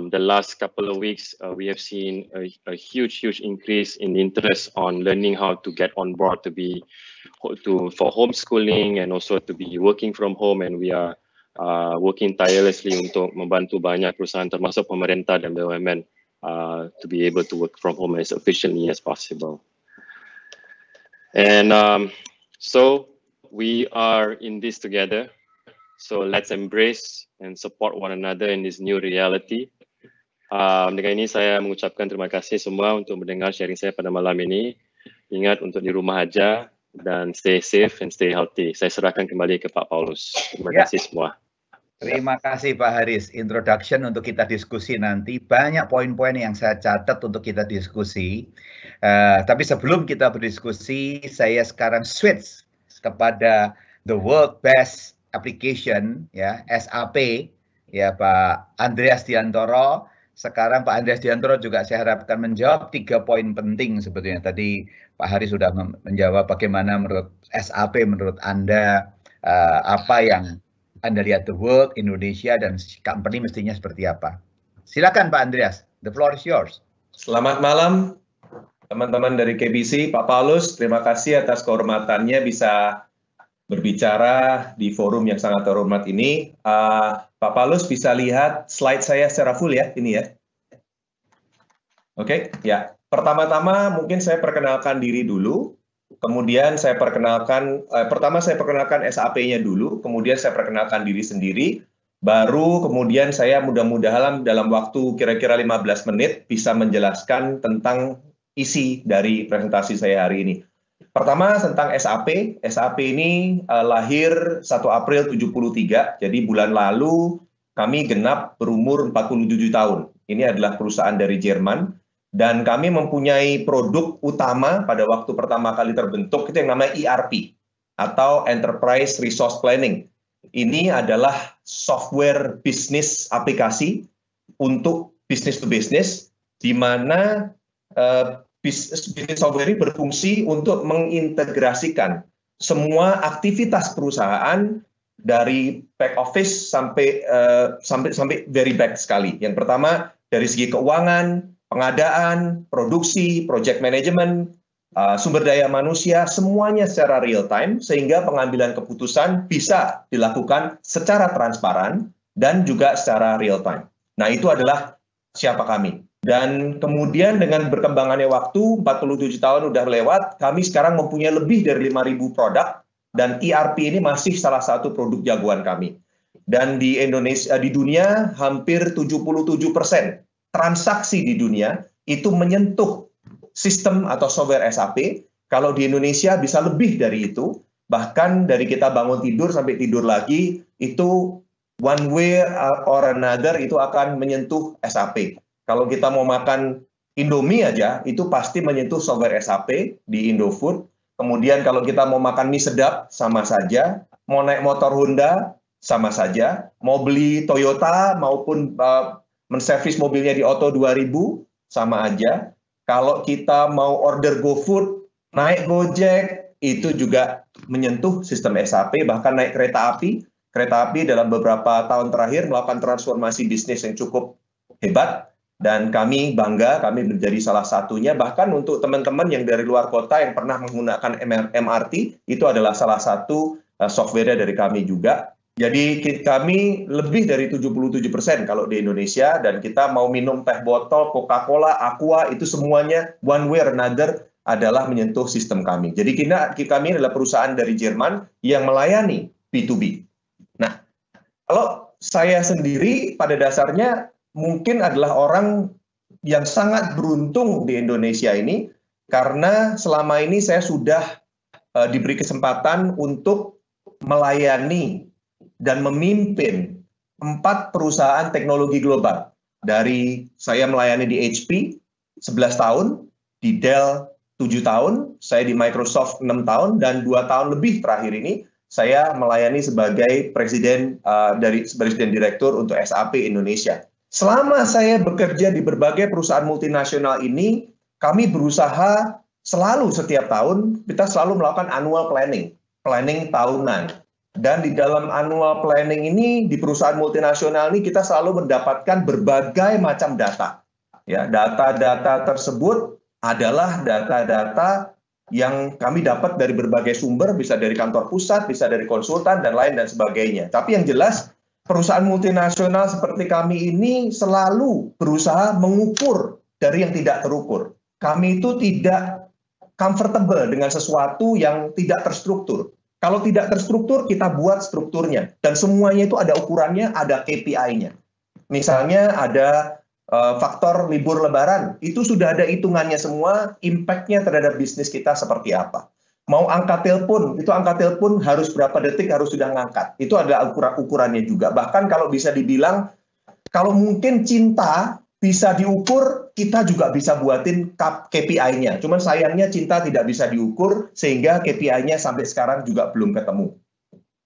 The last couple of weeks, we have seen a huge increase in interest on learning how to get on board for homeschooling and also to be working from home, and we are working tirelessly untuk membantu banyak perusahaan termasuk pemerintah dan BUMN to be able to work from home as efficiently as possible. And so we are in this together. So let's embrace and support one another in this new reality. Dengan ini saya mengucapkan terima kasih semua untuk mendengar sharing saya pada malam ini. Ingat untuk di rumah aja dan stay safe and stay healthy. Saya serahkan kembali ke Pak Paulus. Terima kasih semua. Terima kasih Pak Haris. Introduction untuk kita diskusi nanti. Banyak poin-poin yang saya catat untuk kita diskusi. Tapi sebelum kita berdiskusi, saya sekarang switch kepada the world best application, ya, SAP, ya, Pak Andreas Diantoro. Sekarang Pak Andreas Diantoro juga saya harapkan menjawab 3 poin penting sebetulnya. Tadi Pak Haris sudah menjawab bagaimana menurut SAP, menurut Anda, apa yang Anda lihat the world, Indonesia, dan company mestinya seperti apa. Silakan Pak Andreas, the floor is yours. Selamat malam teman-teman dari KBC, Pak Paulus, terima kasih atas kehormatannya bisa berbicara di forum yang sangat terhormat ini. Pak Paulus bisa lihat slide saya secara full ya, ini ya. Oke, ya. Pertama-tama mungkin saya perkenalkan diri dulu, kemudian saya perkenalkan, pertama saya perkenalkan SAP-nya dulu, kemudian saya perkenalkan diri sendiri, baru kemudian saya mudah-mudahan dalam waktu kira-kira 15 menit bisa menjelaskan tentang isi dari presentasi saya hari ini. Pertama tentang SAP. SAP ini lahir 1 April 73, jadi bulan lalu kami genap berumur 47 tahun. Ini adalah perusahaan dari Jerman, dan kami mempunyai produk utama pada waktu pertama kali terbentuk, itu yang namanya ERP, atau Enterprise Resource Planning. Ini adalah software bisnis aplikasi untuk business to business, di mana bisnis software ini berfungsi untuk mengintegrasikan semua aktivitas perusahaan dari back office sampai very back sekali. Yang pertama dari segi keuangan, pengadaan, produksi, project management, sumber daya manusia, semuanya secara real time sehingga pengambilan keputusan bisa dilakukan secara transparan dan juga secara real time. Nah, itu adalah siapa kami. Dan kemudian dengan berkembangannya waktu, 47 tahun udah lewat, kami sekarang mempunyai lebih dari 5.000 produk, dan ERP ini masih salah satu produk jagoan kami. Dan di Indonesia, di dunia, hampir 77% transaksi di dunia itu menyentuh sistem atau software SAP. Kalau di Indonesia bisa lebih dari itu, bahkan dari kita bangun tidur sampai tidur lagi, itu one way or another itu akan menyentuh SAP. Kalau kita mau makan Indomie aja, itu pasti menyentuh software SAP di Indofood. Kemudian kalau kita mau makan mie sedap, sama saja. Mau naik motor Honda, sama saja. Mau beli Toyota maupun menservis mobilnya di Auto 2000, sama aja. Kalau kita mau order GoFood, naik Gojek, itu juga menyentuh sistem SAP, bahkan naik kereta api. Kereta api dalam beberapa tahun terakhir melakukan transformasi bisnis yang cukup hebat, dan kami bangga, kami menjadi salah satunya. Bahkan untuk teman-teman yang dari luar kota yang pernah menggunakan MRT, itu adalah salah satu software dari kami juga. Jadi kami lebih dari 77% kalau di Indonesia, dan kita mau minum teh botol, Coca-Cola, Aqua, itu semuanya one way or another adalah menyentuh sistem kami. Jadi kami adalah perusahaan dari Jerman yang melayani B2B. Nah, kalau saya sendiri pada dasarnya mungkin adalah orang yang sangat beruntung di Indonesia ini, karena selama ini saya sudah diberi kesempatan untuk melayani dan memimpin 4 perusahaan teknologi global. Dari saya melayani di HP 11 tahun, di Dell 7 tahun, saya di Microsoft 6 tahun, dan 2 tahun lebih terakhir ini saya melayani sebagai presiden direktur untuk SAP Indonesia. Selama saya bekerja di berbagai perusahaan multinasional ini, kami berusaha selalu setiap tahun, kita selalu melakukan annual planning tahunan. Dan di dalam annual planning ini, di perusahaan multinasional ini, kita selalu mendapatkan berbagai macam data. Ya, data-data tersebut adalah data-data yang kami dapat dari berbagai sumber, bisa dari kantor pusat, bisa dari konsultan, dan lain dan sebagainya. Tapi yang jelas, perusahaan multinasional seperti kami ini selalu berusaha mengukur dari yang tidak terukur. Kami itu tidak comfortable dengan sesuatu yang tidak terstruktur. Kalau tidak terstruktur, kita buat strukturnya. Dan semuanya itu ada ukurannya, ada KPI-nya. Misalnya ada faktor libur lebaran, itu sudah ada hitungannya semua, impact-nya terhadap bisnis kita seperti apa. Mau angkat telepon, itu angkat telepon harus berapa detik harus sudah ngangkat. Itu ada ukurannya juga. Bahkan kalau bisa dibilang, kalau mungkin cinta bisa diukur, kita juga bisa buatin KPI-nya. Cuman sayangnya cinta tidak bisa diukur, sehingga KPI-nya sampai sekarang juga belum ketemu.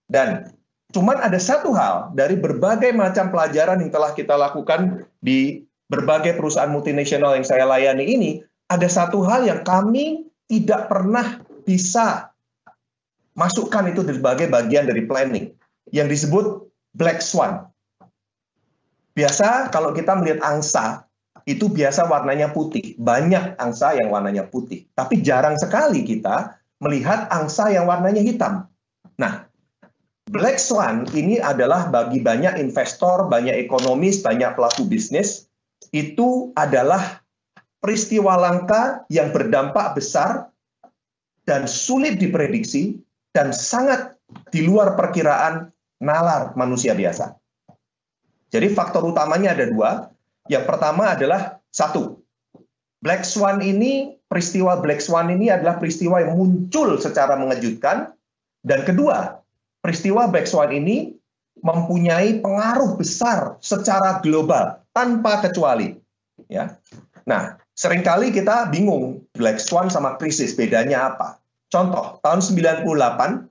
Dan cuman ada satu hal, dari berbagai macam pelajaran yang telah kita lakukan di berbagai perusahaan multinasional yang saya layani ini, ada satu hal yang kami tidak pernah bisa masukkan itu sebagai bagian dari planning, yang disebut Black Swan. Biasa kalau kita melihat angsa, itu biasa warnanya putih. Banyak angsa yang warnanya putih. Tapi jarang sekali kita melihat angsa yang warnanya hitam. Nah, Black Swan ini adalah bagi banyak investor, banyak ekonomis, banyak pelaku bisnis, itu adalah peristiwa langka yang berdampak besar dan sulit diprediksi dan sangat di luar perkiraan nalar manusia biasa. Jadi faktor utamanya ada 2. Yang pertama adalah 1. Black Swan ini, peristiwa Black Swan ini adalah peristiwa yang muncul secara mengejutkan. Dan kedua, peristiwa Black Swan ini mempunyai pengaruh besar secara global tanpa kecuali. Ya. Nah, seringkali kita bingung Black Swan sama krisis bedanya apa. Contoh, tahun 98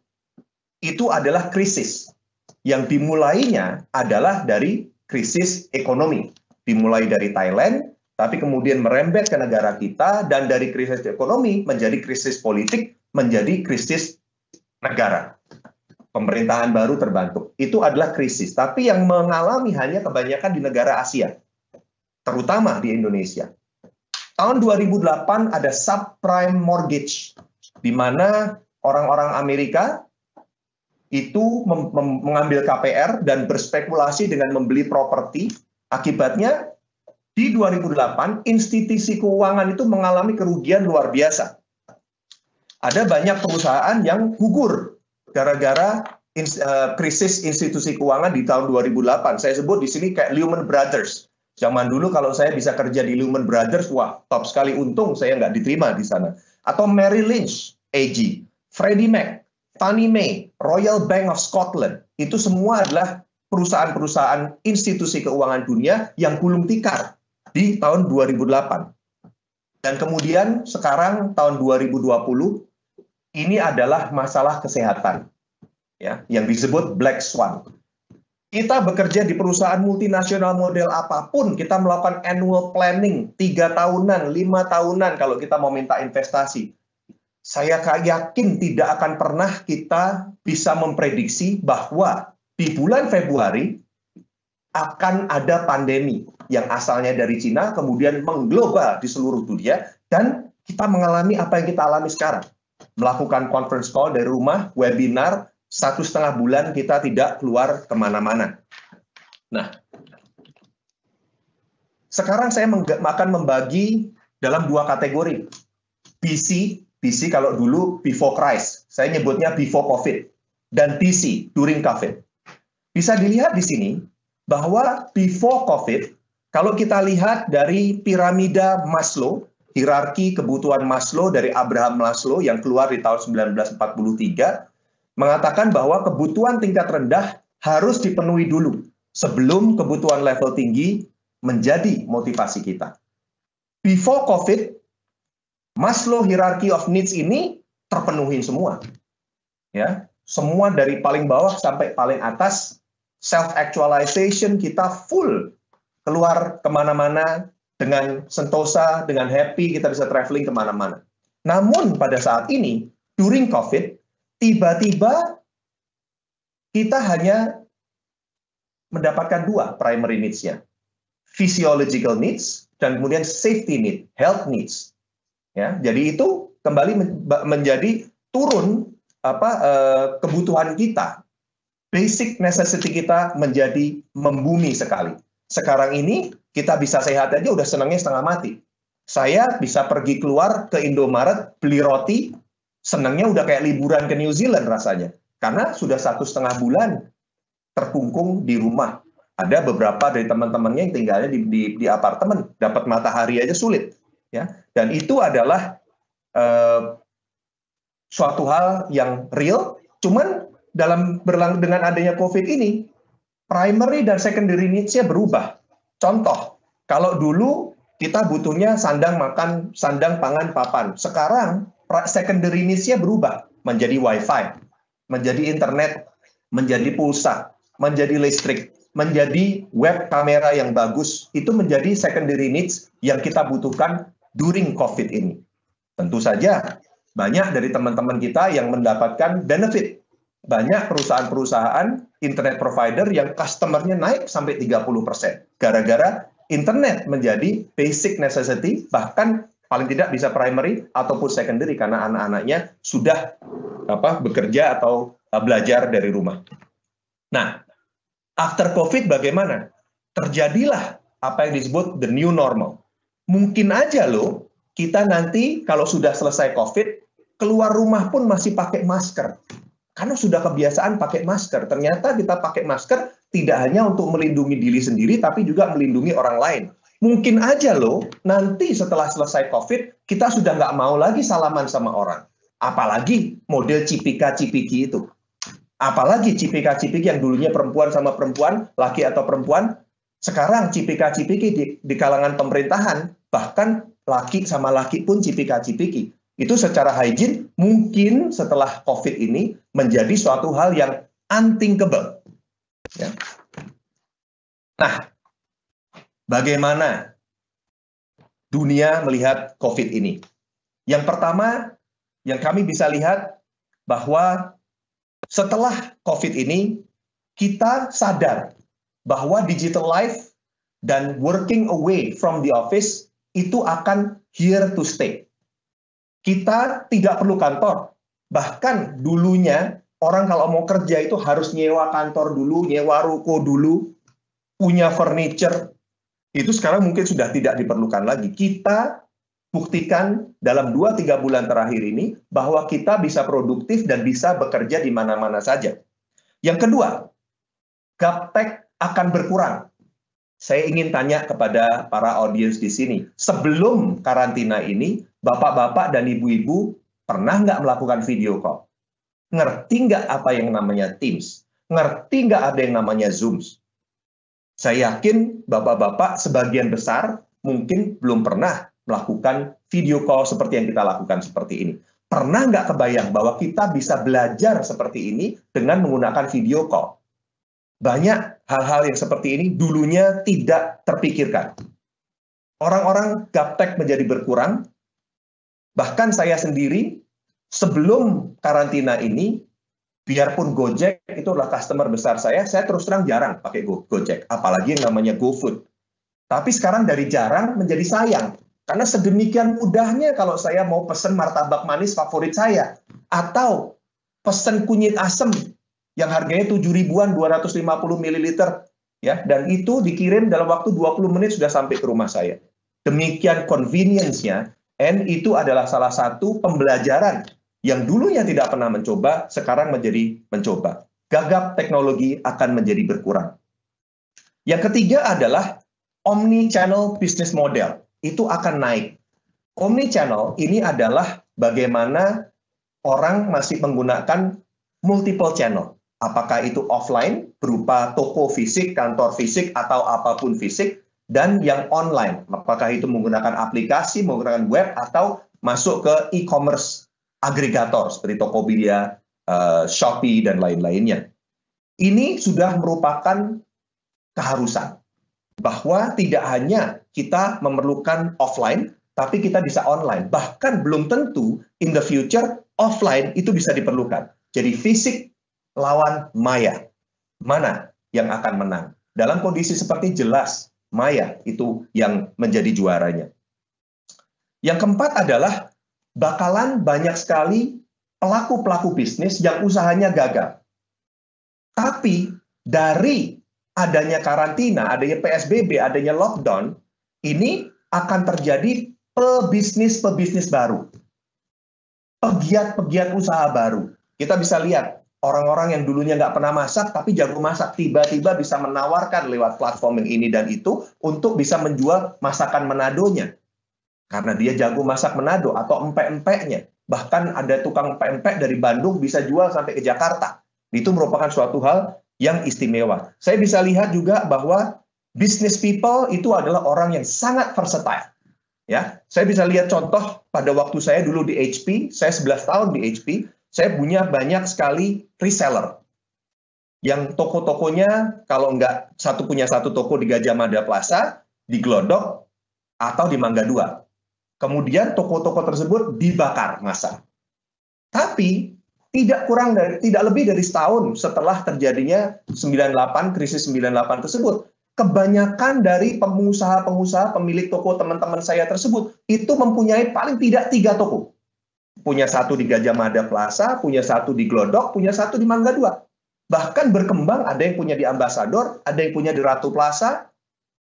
itu adalah krisis. Yang dimulainya adalah dari krisis ekonomi. Dimulai dari Thailand, tapi kemudian merembet ke negara kita, dan dari krisis ekonomi menjadi krisis politik, menjadi krisis negara. Pemerintahan baru terbentuk. Itu adalah krisis. Tapi yang mengalami hanya kebanyakan di negara Asia, terutama di Indonesia. Tahun 2008 ada subprime mortgage, di mana orang-orang Amerika itu mengambil KPR dan berspekulasi dengan membeli properti. Akibatnya, di 2008, institusi keuangan itu mengalami kerugian luar biasa. Ada banyak perusahaan yang gugur gara-gara krisis institusi keuangan di tahun 2008. Saya sebut di sini kayak Lehman Brothers. Zaman dulu kalau saya bisa kerja di Lehman Brothers, wah, top sekali, untung saya nggak diterima di sana. Atau Merrill Lynch, AG, Freddie Mac, Fannie Mae, Royal Bank of Scotland, itu semua adalah perusahaan-perusahaan institusi keuangan dunia yang gulung tikar di tahun 2008. Dan kemudian sekarang tahun 2020, ini adalah masalah kesehatan, ya, yang disebut Black Swan. Kita bekerja di perusahaan multinasional model apapun, kita melakukan annual planning 3 tahunan, 5 tahunan kalau kita mau minta investasi. Saya yakin tidak akan pernah kita bisa memprediksi bahwa di bulan Februari akan ada pandemi yang asalnya dari Cina, kemudian mengglobal di seluruh dunia, dan kita mengalami apa yang kita alami sekarang. Melakukan conference call dari rumah, webinar, 1,5 bulan kita tidak keluar kemana-mana. Nah, sekarang saya akan membagi dalam 2 kategori. BC kalau dulu before Christ, saya nyebutnya before COVID, dan DC, during COVID. Bisa dilihat di sini bahwa before COVID, kalau kita lihat dari piramida Maslow, hierarki kebutuhan Maslow dari Abraham Maslow yang keluar di tahun 1943, mengatakan bahwa kebutuhan tingkat rendah harus dipenuhi dulu sebelum kebutuhan level tinggi menjadi motivasi kita. Before COVID, Maslow hierarchy of needs ini terpenuhi semua. Ya, semua dari paling bawah sampai paling atas, self-actualization kita full, keluar kemana-mana dengan sentosa, dengan happy, kita bisa traveling kemana-mana. Namun pada saat ini, during COVID, tiba-tiba kita hanya mendapatkan 2 primary needs-nya. Physiological needs dan kemudian safety need, health needs. Ya, jadi itu kembali menjadi turun kebutuhan kita. Basic necessity kita menjadi membumi sekali. Sekarang ini kita bisa sehat aja udah senangnya setengah mati. Saya bisa pergi keluar ke Indomaret beli roti, senangnya udah kayak liburan ke New Zealand rasanya. Karena sudah 1,5 bulan terkungkung di rumah. Ada beberapa dari teman-temannya yang tinggalnya di apartemen, dapat matahari aja sulit. Ya. Dan itu adalah suatu hal yang real, cuman dengan adanya COVID ini, primary dan secondary needs-nya berubah. Contoh, kalau dulu kita butuhnya sandang makan, sandang pangan papan. Sekarang secondary needs-nya berubah menjadi wifi, menjadi internet, menjadi pulsa, menjadi listrik, menjadi web kamera yang bagus. Itu menjadi secondary needs yang kita butuhkan during COVID ini. Tentu saja banyak dari teman-teman kita yang mendapatkan benefit. Banyak perusahaan-perusahaan internet provider yang customer-nya naik sampai 30%. Gara-gara internet menjadi basic necessity, bahkan paling tidak bisa primary ataupun secondary karena anak-anaknya sudah bekerja atau belajar dari rumah. Nah, after COVID bagaimana? Terjadilah apa yang disebut the new normal. Mungkin aja loh, kita nanti kalau sudah selesai COVID, keluar rumah pun masih pakai masker. Karena sudah kebiasaan pakai masker. Ternyata kita pakai masker tidak hanya untuk melindungi diri sendiri, tapi juga melindungi orang lain. Mungkin aja loh, nanti setelah selesai COVID, kita sudah nggak mau lagi salaman sama orang. Apalagi model cipika-cipiki itu. Apalagi cipika-cipiki yang dulunya perempuan sama perempuan, laki atau perempuan, sekarang cipika-cipiki di kalangan pemerintahan, bahkan laki sama laki pun cipika-cipiki. Itu secara hygiene mungkin setelah COVID ini menjadi suatu hal yang unthinkable. Ya. Nah, bagaimana dunia melihat COVID ini? Yang pertama, yang kami bisa lihat bahwa setelah COVID ini, kita sadar bahwa digital life dan working away from the office itu akan here to stay. Kita tidak perlu kantor. Bahkan dulunya orang kalau mau kerja itu harus nyewa kantor dulu, nyewa ruko dulu, punya furniture. Itu sekarang mungkin sudah tidak diperlukan lagi. Kita buktikan dalam 2-3 bulan terakhir ini bahwa kita bisa produktif dan bisa bekerja di mana-mana saja. Yang kedua, gaptek akan berkurang. Saya ingin tanya kepada para audiens di sini, sebelum karantina ini, bapak-bapak dan ibu-ibu pernah nggak melakukan video call? Ngerti nggak apa yang namanya Teams? Ngerti nggak ada yang namanya Zoom? Saya yakin bapak-bapak sebagian besar mungkin belum pernah melakukan video call seperti yang kita lakukan seperti ini. Pernah nggak kebayang bahwa kita bisa belajar seperti ini dengan menggunakan video call? Banyak hal-hal yang seperti ini dulunya tidak terpikirkan. Orang-orang gaptek menjadi berkurang, bahkan saya sendiri sebelum karantina ini, biarpun Gojek itu adalah customer besar saya terus terang jarang pakai Gojek, apalagi yang namanya GoFood. Tapi sekarang dari jarang menjadi sayang, karena sedemikian mudahnya kalau saya mau pesen martabak manis favorit saya, atau pesen kunyit asem yang harganya 7 ribuan 250 ml, ya, dan itu dikirim dalam waktu 20 menit sudah sampai ke rumah saya. Demikian convenience-nya, and itu adalah salah satu pembelajaran yang dulunya tidak pernah mencoba, sekarang menjadi mencoba. Gagap teknologi akan menjadi berkurang. Yang ketiga adalah omni-channel business model. Itu akan naik. Omni-channel ini adalah bagaimana orang masih menggunakan multiple channel. Apakah itu offline, berupa toko fisik, kantor fisik, atau apapun fisik, dan yang online. Apakah itu menggunakan aplikasi, menggunakan web, atau masuk ke e-commerce agregator seperti Tokopedia, Shopee, dan lain-lainnya. Ini sudah merupakan keharusan bahwa tidak hanya kita memerlukan offline, tapi kita bisa online. Bahkan belum tentu in the future offline itu bisa diperlukan. Jadi fisik lawan maya. Mana yang akan menang? Dalam kondisi seperti jelas maya itu yang menjadi juaranya. Yang keempat adalah bakalan banyak sekali pelaku-pelaku bisnis yang usahanya gagal. Tapi dari adanya karantina, adanya PSBB, adanya lockdown, ini akan terjadi pebisnis baru. Pegiat-pegiat usaha baru. Kita bisa lihat, orang-orang yang dulunya nggak pernah masak, tapi jago masak, tiba-tiba bisa menawarkan lewat platform yang ini dan itu untuk bisa menjual masakan Manadonya. Karena dia jago masak Manado atau empek-empeknya. Bahkan ada tukang empek-empek dari Bandung bisa jual sampai ke Jakarta. Itu merupakan suatu hal yang istimewa. Saya bisa lihat juga bahwa business people itu adalah orang yang sangat versatile. Ya, saya bisa lihat contoh pada waktu saya dulu di HP, saya 11 tahun di HP, saya punya banyak sekali reseller. Yang toko-tokonya, kalau nggak punya satu toko di Gajah Mada Plaza, di Glodok, atau di Mangga 2. Kemudian toko-toko tersebut dibakar massa. Tapi tidak lebih dari setahun setelah terjadinya 98, krisis 98 tersebut, kebanyakan dari pengusaha-pengusaha pemilik toko teman-teman saya tersebut itu mempunyai paling tidak 3 toko. Punya satu di Gajah Mada Plaza, punya satu di Glodok, punya satu di Mangga 2. Bahkan berkembang, ada yang punya di Ambassador, ada yang punya di Ratu Plaza,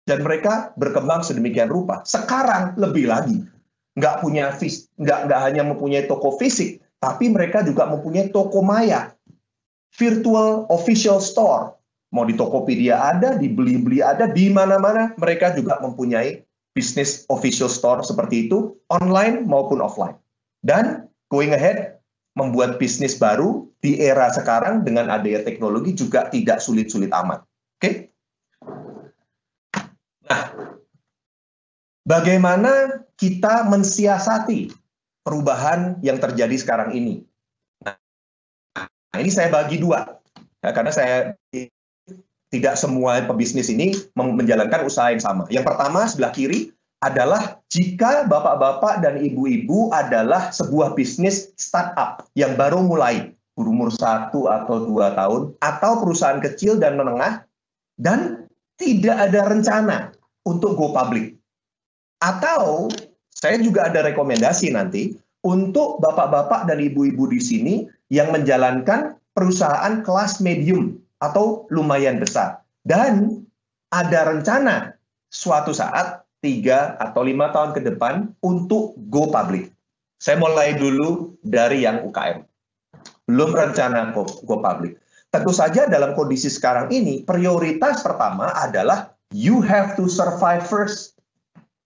dan mereka berkembang sedemikian rupa. Sekarang lebih lagi, nggak hanya mempunyai toko fisik, tapi mereka juga mempunyai toko maya, virtual official store. Mau di Tokopedia ada, di Beli-Beli ada, di mana-mana mereka juga mempunyai bisnis official store seperti itu, online maupun offline. Dan going ahead, membuat bisnis baru di era sekarang dengan adanya teknologi juga tidak sulit-sulit amat. Oke? Nah, bagaimana kita mensiasati perubahan yang terjadi sekarang ini? Nah, ini saya bagi 2. Ya, karena saya tidak semua pebisnis ini menjalankan usaha yang sama. Yang pertama, sebelah kiri, adalah jika bapak-bapak dan ibu-ibu adalah sebuah bisnis startup yang baru mulai, berumur 1 atau 2 tahun, atau perusahaan kecil dan menengah, dan tidak ada rencana untuk go public. Atau, saya juga ada rekomendasi nanti, untuk bapak-bapak dan ibu-ibu di sini yang menjalankan perusahaan kelas medium atau lumayan besar. Dan ada rencana suatu saat 3 atau 5 tahun ke depan untuk go public. Saya mulai dulu dari yang UKM. Belum rencana go public. Tentu saja dalam kondisi sekarang ini, prioritas pertama adalah you have to survive first.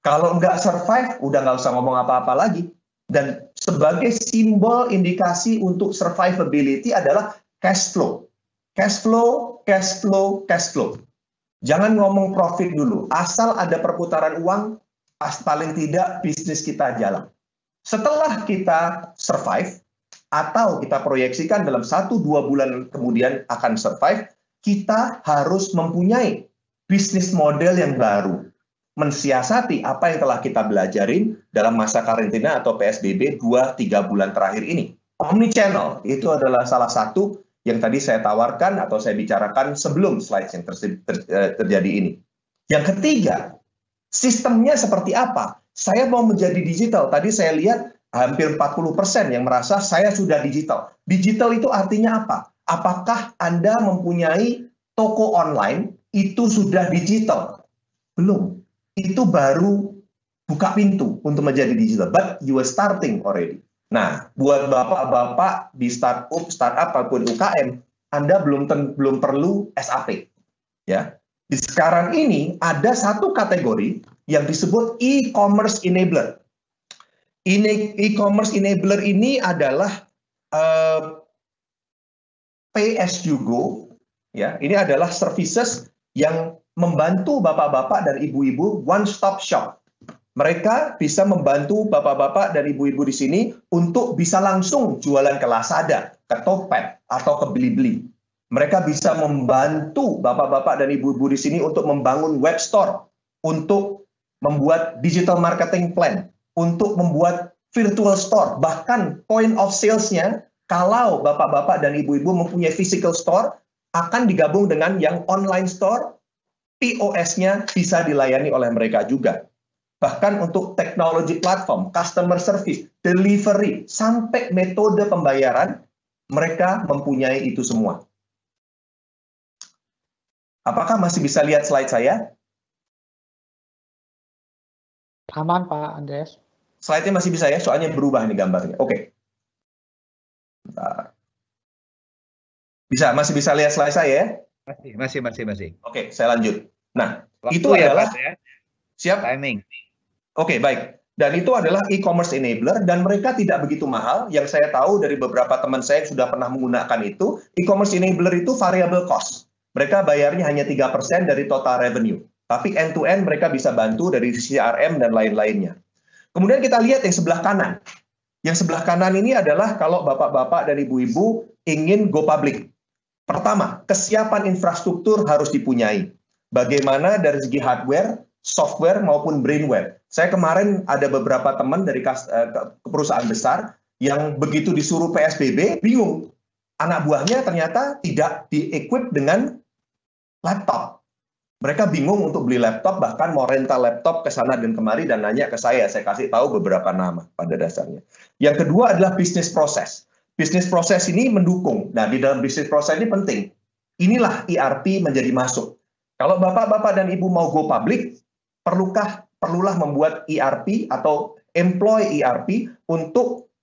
Kalau nggak survive, udah nggak usah ngomong apa-apa lagi. Dan sebagai simbol indikasi untuk survivability adalah cash flow. Cash flow, cash flow, cash flow. Jangan ngomong profit dulu. Asal ada perputaran uang, paling tidak bisnis kita jalan. Setelah kita survive, atau kita proyeksikan dalam 1-2 bulan kemudian akan survive, kita harus mempunyai bisnis model yang baru, mensiasati apa yang telah kita belajarin dalam masa karantina atau PSBB 2-3 bulan terakhir ini. Omnichannel itu adalah salah satu yang tadi saya tawarkan atau saya bicarakan sebelum slide yang terjadi ini. Yang ketiga, sistemnya seperti apa? Saya mau menjadi digital. Tadi saya lihat hampir 40% yang merasa saya sudah digital. Digital itu artinya apa? Apakah Anda mempunyai toko online itu sudah digital? Belum. Itu baru buka pintu untuk menjadi digital. But you are starting already. Nah, buat bapak-bapak di startup ataupun UKM, Anda belum perlu SAP. Ya. Di sekarang ini ada satu kategori yang disebut e-commerce enabler. E-commerce enabler ini adalah pay as you go. Ya, ini adalah services yang membantu bapak-bapak dan ibu-ibu one-stop shop. Mereka bisa membantu bapak-bapak dan ibu-ibu di sini untuk bisa langsung jualan ke Lazada, ke Tokped, atau ke Blibli. Mereka bisa membantu bapak-bapak dan ibu-ibu di sini untuk membangun web store, untuk membuat digital marketing plan, untuk membuat virtual store, bahkan point of sales-nya, kalau bapak-bapak dan ibu-ibu mempunyai physical store, akan digabung dengan yang online store, POS-nya bisa dilayani oleh mereka juga. Bahkan untuk teknologi platform, customer service, delivery, sampai metode pembayaran, mereka mempunyai itu semua. Apakah masih bisa lihat slide saya? Aman, Pak Andreas. Slide-nya masih bisa ya, soalnya berubah nih gambarnya. Oke. Bentar. Masih bisa lihat slide saya ya? Masih. Oke, saya lanjut. Nah, Waktu itu ya, adalah Pak, ya? Siap. Timing. Oke, baik. Dan itu adalah e-commerce enabler dan mereka tidak begitu mahal. Yang saya tahu dari beberapa teman saya yang sudah pernah menggunakan itu, e-commerce enabler itu variable cost. Mereka bayarnya hanya 3% dari total revenue. Tapi end-to-end mereka bisa bantu dari CRM dan lain-lainnya. Kemudian kita lihat yang sebelah kanan. Yang sebelah kanan ini adalah kalau bapak-bapak dan ibu-ibu ingin go public. Pertama, kesiapan infrastruktur harus dipunyai. Bagaimana dari segi hardware, software, maupun brainware. Saya kemarin ada beberapa teman dari perusahaan besar yang begitu disuruh PSBB, bingung. Anak buahnya ternyata tidak di-equip dengan laptop. Mereka bingung untuk beli laptop, bahkan mau rental laptop ke sana dan kemari dan nanya ke saya. Saya kasih tahu beberapa nama pada dasarnya. Yang kedua adalah bisnis proses. Bisnis proses ini mendukung. Nah, di dalam bisnis proses ini penting. Inilah ERP menjadi masuk. Kalau bapak-bapak dan ibu mau go public, perlulah membuat ERP atau employ ERP untuk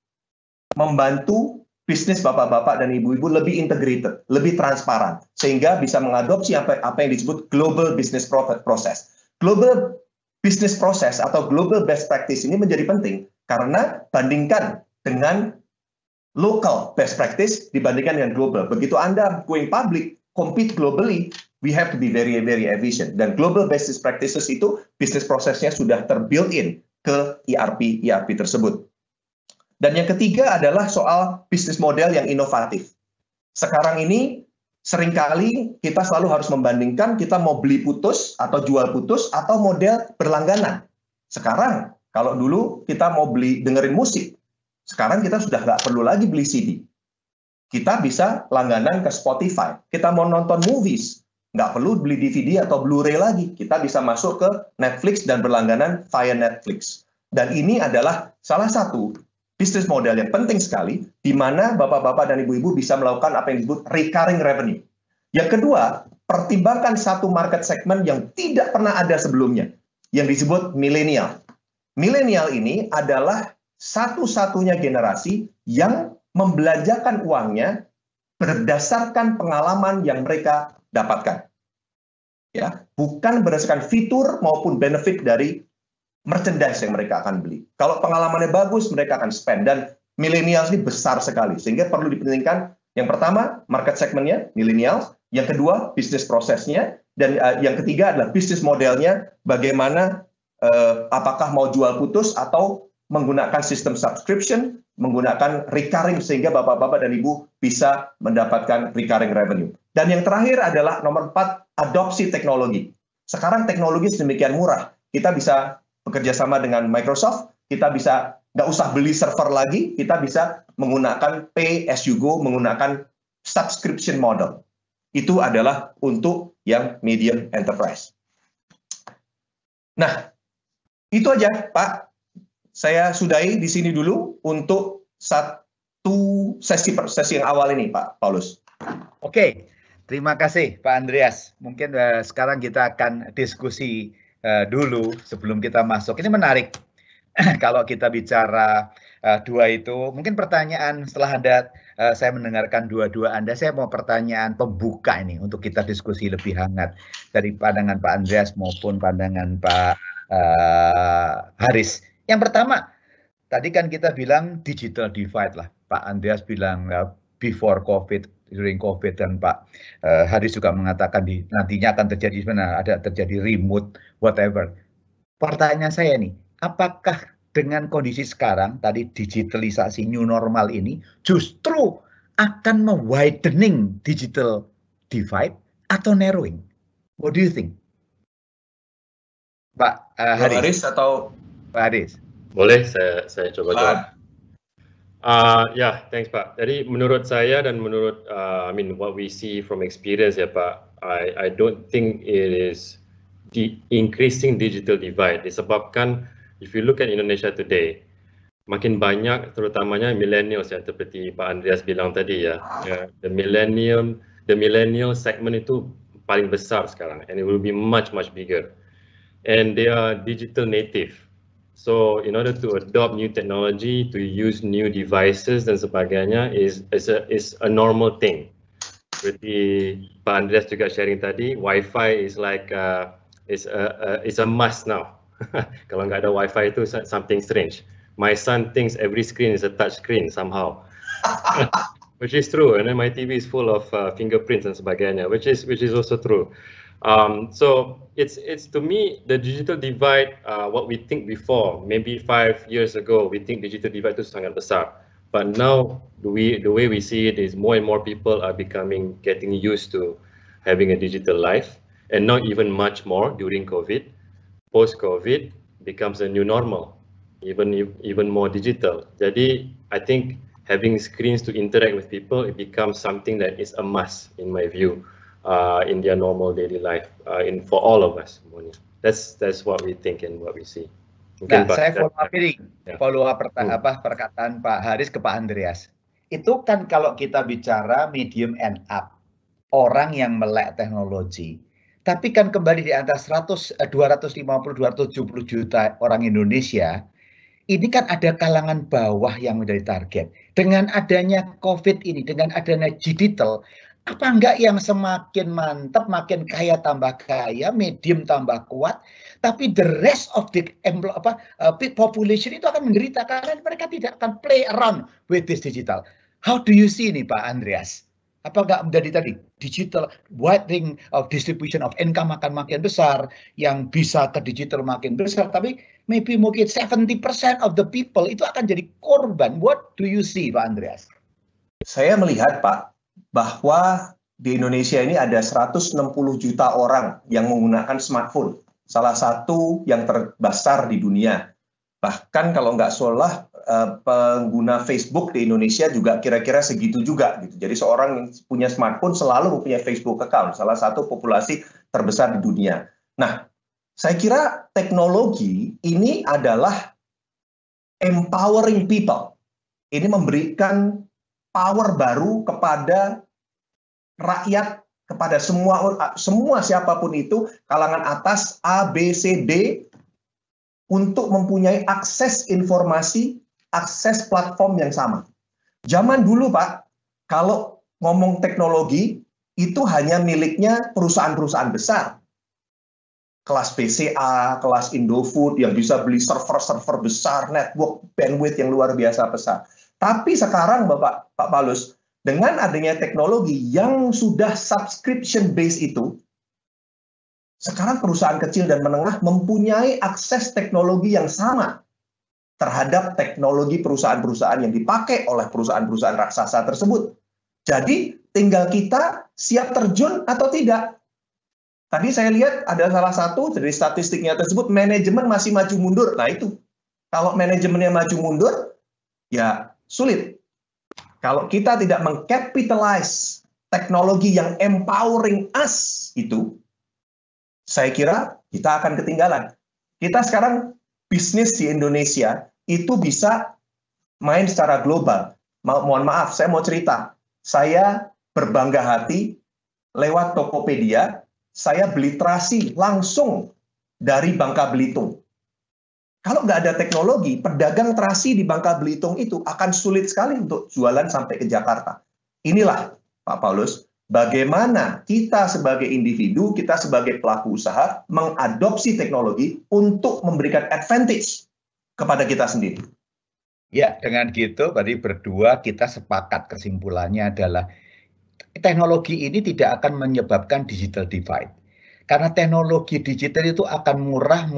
membantu bisnis bapak-bapak dan ibu-ibu lebih integrated, lebih transparan, sehingga bisa mengadopsi apa yang disebut global business process. Global business process atau global best practice ini menjadi penting karena bandingkan dengan local best practice dibandingkan dengan global. Begitu Anda going public, compete globally, we have to be very, very efficient. Dan global business practices itu, bisnis prosesnya sudah ter-built-in ke ERP tersebut. Dan yang ketiga adalah soal bisnis model yang inovatif. Sekarang ini, seringkali kita selalu harus membandingkan kita mau beli putus atau jual putus atau model berlangganan. Sekarang, kalau dulu kita mau dengerin musik, sekarang kita sudah nggak perlu lagi beli CD. Kita bisa langganan ke Spotify. Kita mau nonton movies, nggak perlu beli DVD atau Blu-ray lagi. Kita bisa masuk ke Netflix dan berlangganan via Netflix. Dan ini adalah salah satu bisnis model yang penting sekali, di mana bapak-bapak dan ibu-ibu bisa melakukan apa yang disebut recurring revenue. Yang kedua, pertimbangkan satu market segment yang tidak pernah ada sebelumnya, yang disebut milenial. Milenial ini adalah satu-satunya generasi yang membelanjakan uangnya berdasarkan pengalaman yang mereka dapatkan. Ya, bukan berdasarkan fitur maupun benefit dari merchandise yang mereka akan beli. Kalau pengalamannya bagus, mereka akan spend. Dan millennials ini besar sekali, sehingga perlu dipentingkan yang pertama, market segmentnya, millennials. Yang kedua, bisnis prosesnya. Dan yang ketiga adalah bisnis modelnya, bagaimana, apakah mau jual putus atau menggunakan sistem subscription, menggunakan recurring, sehingga bapak-bapak dan ibu bisa mendapatkan recurring revenue. Dan yang terakhir adalah nomor 4, adopsi teknologi. Sekarang teknologi sedemikian murah, kita bisa bekerja sama dengan Microsoft, kita bisa nggak usah beli server lagi, kita bisa menggunakan pay as you go, menggunakan subscription model. Itu adalah untuk yang medium enterprise. Nah, itu aja Pak. Saya sudahi di sini dulu untuk satu sesi yang awal ini Pak Paulus. Oke, terima kasih Pak Andreas. Mungkin sekarang kita akan diskusi dulu sebelum kita masuk. Ini menarik kalau kita bicara dua itu. Mungkin pertanyaan setelah saya mendengarkan dua-dua Anda, saya mau pertanyaan pembuka ini untuk kita diskusi lebih hangat dari pandangan Pak Andreas maupun pandangan Pak Haris. Yang pertama, tadi kan kita bilang digital divide lah. Pak Andreas bilang before COVID, during COVID, dan Pak Haris juga mengatakan nantinya akan terjadi terjadi remote, whatever. Pertanyaan saya nih, apakah dengan kondisi sekarang, tadi digitalisasi new normal ini, justru akan widening digital divide atau narrowing? What do you think? Pak Haris atau Pak Haris? Boleh saya coba jawab. Ya, thanks Pak. Jadi menurut saya dan menurut what we see from experience ya Pak, I don't think it is increasing digital divide. Disebabkan if you look at Indonesia today, makin banyak terutamanya millennials ya, seperti Pak Andreas bilang tadi ya, the millennial segment itu paling besar sekarang, and it will be much bigger, and they are digital native. So in order to adopt new technology, to use new devices dan sebagainya is a normal thing. Seperti Pak Andreas juga sharing tadi, Wi-Fi is like is a must now. Kalau nggak ada Wi-Fi itu something strange. My son thinks every screen is a touch screen somehow, which is true. And then my TV is full of fingerprints and sebagainya, which is also true. So it's to me the digital divide. What we think before, maybe 5 years ago, we think digital divide itu sangat besar. But now the way we see it is more and more people are getting used to having a digital life, and not even much more during COVID. Post-COVID becomes a new normal, even more digital. Jadi I think having screens to interact with people, it becomes something that is a must in my view. In their normal daily life, for all of us. That's what we think and what we see. Mungkin saya follow up perkataan Pak Haris ke Pak Andreas. Itu kan kalau kita bicara medium and up, orang yang melek teknologi. Tapi kan kembali di atas 250-270 juta orang Indonesia, ini kan ada kalangan bawah yang menjadi target. Dengan adanya COVID ini, dengan adanya digital, apa enggak yang semakin mantap, makin kaya tambah kaya, medium tambah kuat, tapi the rest of the population itu akan menderita karena mereka tidak akan play around with this digital. How do you see ini Pak Andreas? Apa enggak menjadi tadi digital widening of distribution of income akan makin besar, yang bisa ke digital makin besar, tapi maybe mungkin 70% of the people itu akan jadi korban. What do you see Pak Andreas? Saya melihat Pak, bahwa di Indonesia ini ada 160 juta orang yang menggunakan smartphone, salah satu yang terbesar di dunia. Bahkan kalau nggak salah pengguna Facebook di Indonesia juga kira-kira segitu juga gitu. Jadi seorang yang punya smartphone selalu mempunyai Facebook account, salah satu populasi terbesar di dunia. Nah, saya kira teknologi ini adalah empowering people. Ini memberikan power baru kepada rakyat, kepada semua siapapun itu, kalangan atas A, B, C, D, untuk mempunyai akses informasi, akses platform yang sama. Zaman dulu Pak, kalau ngomong teknologi, itu hanya miliknya perusahaan-perusahaan besar. Kelas BCA, kelas Indofood yang bisa beli server-server besar, network bandwidth yang luar biasa besar. Tapi sekarang Pak Paulus, dengan adanya teknologi yang sudah subscription base itu, sekarang perusahaan kecil dan menengah mempunyai akses teknologi yang sama terhadap teknologi perusahaan-perusahaan yang dipakai oleh perusahaan-perusahaan raksasa tersebut. Jadi tinggal kita siap terjun atau tidak. Tadi saya lihat ada salah satu dari statistiknya tersebut, manajemen masih maju mundur. Nah itu, kalau manajemennya maju mundur, ya sulit. Kalau kita tidak mengcapitalize teknologi yang empowering us itu, saya kira kita akan ketinggalan. Kita sekarang bisnis di Indonesia itu bisa main secara global. Mohon maaf, saya mau cerita. Saya berbangga hati lewat Tokopedia, saya beli terasi langsung dari Bangka Belitung. Kalau nggak ada teknologi, pedagang terasi di Bangka Belitung itu akan sulit sekali untuk jualan sampai ke Jakarta. Inilah, Pak Paulus, bagaimana kita sebagai individu, kita sebagai pelaku usaha, mengadopsi teknologi untuk memberikan advantage kepada kita sendiri. Ya, dengan gitu, tadi berdua kita sepakat kesimpulannya adalah teknologi ini tidak akan menyebabkan digital divide. Karena teknologi digital itu akan murah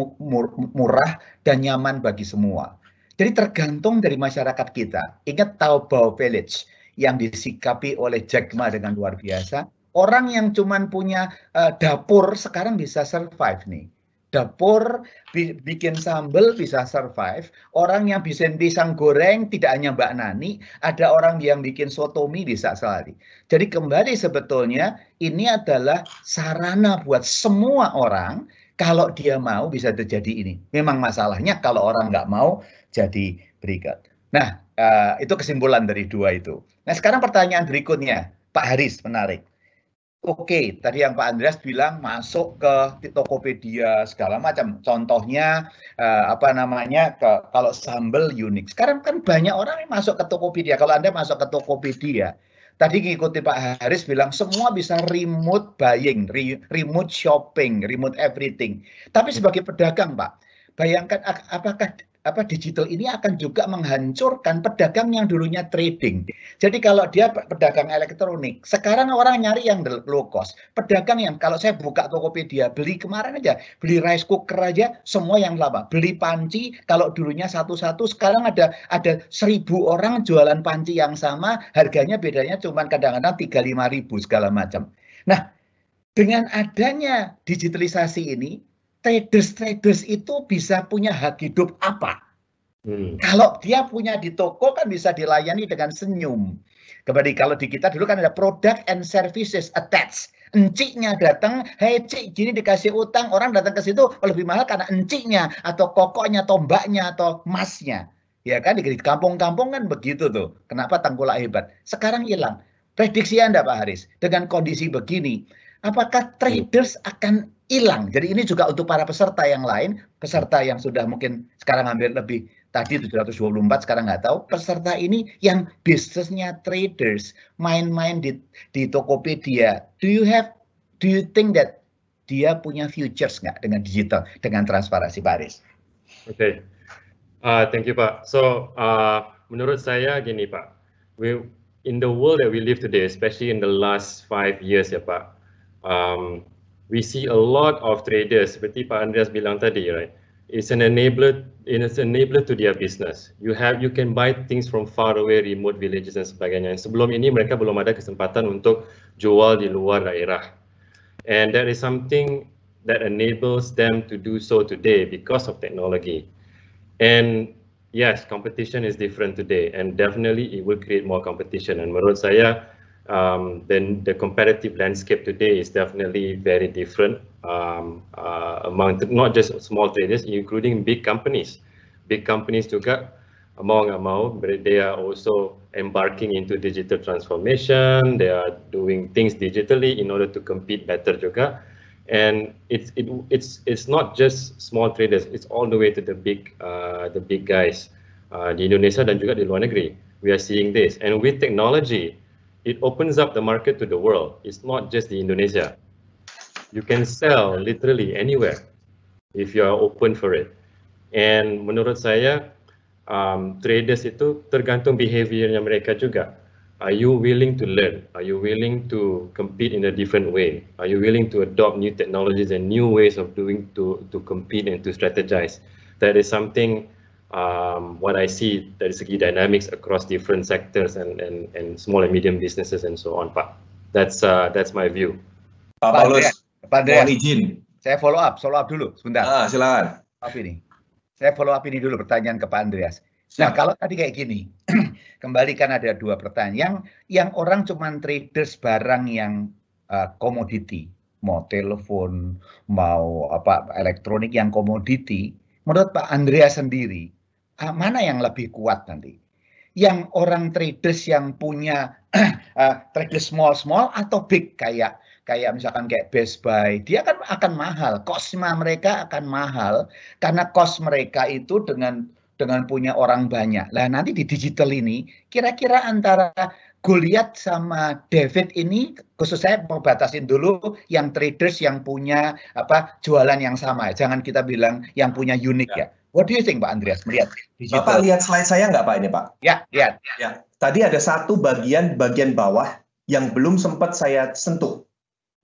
dan nyaman bagi semua. Jadi tergantung dari masyarakat kita. Ingat Taobao Village yang disikapi oleh Jack Ma dengan luar biasa. Orang yang cuma punya dapur sekarang bisa survive nih. Dapur bikin sambal bisa survive. Orang yang bikin pisang goreng tidak hanya Mbak Nani, ada orang yang bikin soto mie bisa sehari. Jadi kembali sebetulnya ini adalah sarana buat semua orang. Kalau dia mau bisa terjadi ini. Memang masalahnya kalau orang nggak mau jadi berikut. Nah, itu kesimpulan dari dua itu. Nah, sekarang pertanyaan berikutnya, Pak Haris, menarik. Oke, tadi yang Pak Andreas bilang masuk ke Tokopedia segala macam. Contohnya kalau sambal unik. Sekarang kan banyak orang yang masuk ke Tokopedia. Kalau Anda masuk ke Tokopedia, tadi ngikuti Pak Haris bilang semua bisa remote buying, remote shopping, remote everything. Tapi sebagai pedagang, Pak, bayangkan apakah digital ini akan juga menghancurkan pedagang yang dulunya trading. Jadi kalau dia pedagang elektronik, sekarang orang nyari yang low cost. Pedagang yang kalau saya buka Tokopedia, beli kemarin aja, beli rice cooker aja, semua yang lama. Beli panci, kalau dulunya satu-satu, sekarang ada 1.000 orang jualan panci yang sama, harganya bedanya cuma kadang-kadang 35.000 segala macam. Nah, dengan adanya digitalisasi ini, traders itu bisa punya hak hidup apa? Kalau dia punya di toko kan bisa dilayani dengan senyum. Kembali kalau di kita dulu kan ada product and services attached. Enciknya datang, hei cik, gini dikasih utang, orang datang ke situ lebih mahal karena enciknya atau kokoknya, tombaknya atau emasnya. Ya kan di kampung-kampung kan begitu tuh. Kenapa Tengkulak hebat? Sekarang hilang. Prediksi Anda Pak Haris, dengan kondisi begini, apakah traders akan hilang? Jadi ini juga untuk para peserta yang lain, peserta yang sudah mungkin sekarang hampir lebih, tadi 724, sekarang nggak tahu, peserta ini yang bisnisnya traders, main-main di Tokopedia, do you think that dia punya futures nggak dengan digital, dengan transparansi, Pak Haris? Oke, thank you Pak. So, menurut saya gini Pak, in the world that we live today, especially in the last 5 years ya Pak, we see a lot of traders, seperti Pak Andreas bilang tadi, right? It's an enabler to their business. You can buy things from far away, remote villages dan sebagainya. Sebelum ini mereka belum ada kesempatan untuk jual di luar daerah. And that is something that enables them to do so today because of technology. And yes, competition is different today, and definitely it will create more competition. And menurut saya, then the competitive landscape today is definitely very different among not just small traders, including big companies. Big companies juga mau nggak mau, they are also embarking into digital transformation. They are doing things digitally in order to compete better juga. And it's not just small traders, it's all the way to the big guys di Indonesia dan juga di luar negeri. We are seeing this, and with technology, it opens up the market to the world. It's not just the Indonesia. You can sell literally anywhere if you are open for it. And menurut saya, traders itu tergantung behaviornya mereka juga. Are you willing to learn? Are you willing to compete in a different way? Are you willing to adopt new technologies and new ways of doing to compete and to strategize? That is something what I see dari segi dynamics across different sectors and small and medium businesses and so on, Pak. That's my view. Pak Paulus, mohon izin. Saya follow up dulu sebentar. Silakan. Saya follow up ini dulu pertanyaan ke Pak Andreas. Nah, kalau tadi kayak gini, kembali kan ada dua pertanyaan. Yang orang cuman traders barang yang komoditi, mau telepon, mau elektronik yang komoditi. Menurut Pak Andreas sendiri, mana yang lebih kuat nanti? Yang orang traders yang punya traders small atau big kayak misalkan kayak Best Buy, dia kan akan mahal, cost-nya mereka akan mahal karena cost mereka itu dengan punya orang banyak. Lah nanti di digital ini kira-kira antara Goliath sama David ini, khusus saya mau batasin dulu yang traders yang punya jualan yang sama. Jangan kita bilang yang punya unik ya. What do you think, Pak Andreas? Melihat digital. Bapak lihat slide saya nggak, Pak, ini, Pak? Ya, lihat. Ya. Tadi ada satu bagian bawah yang belum sempat saya sentuh.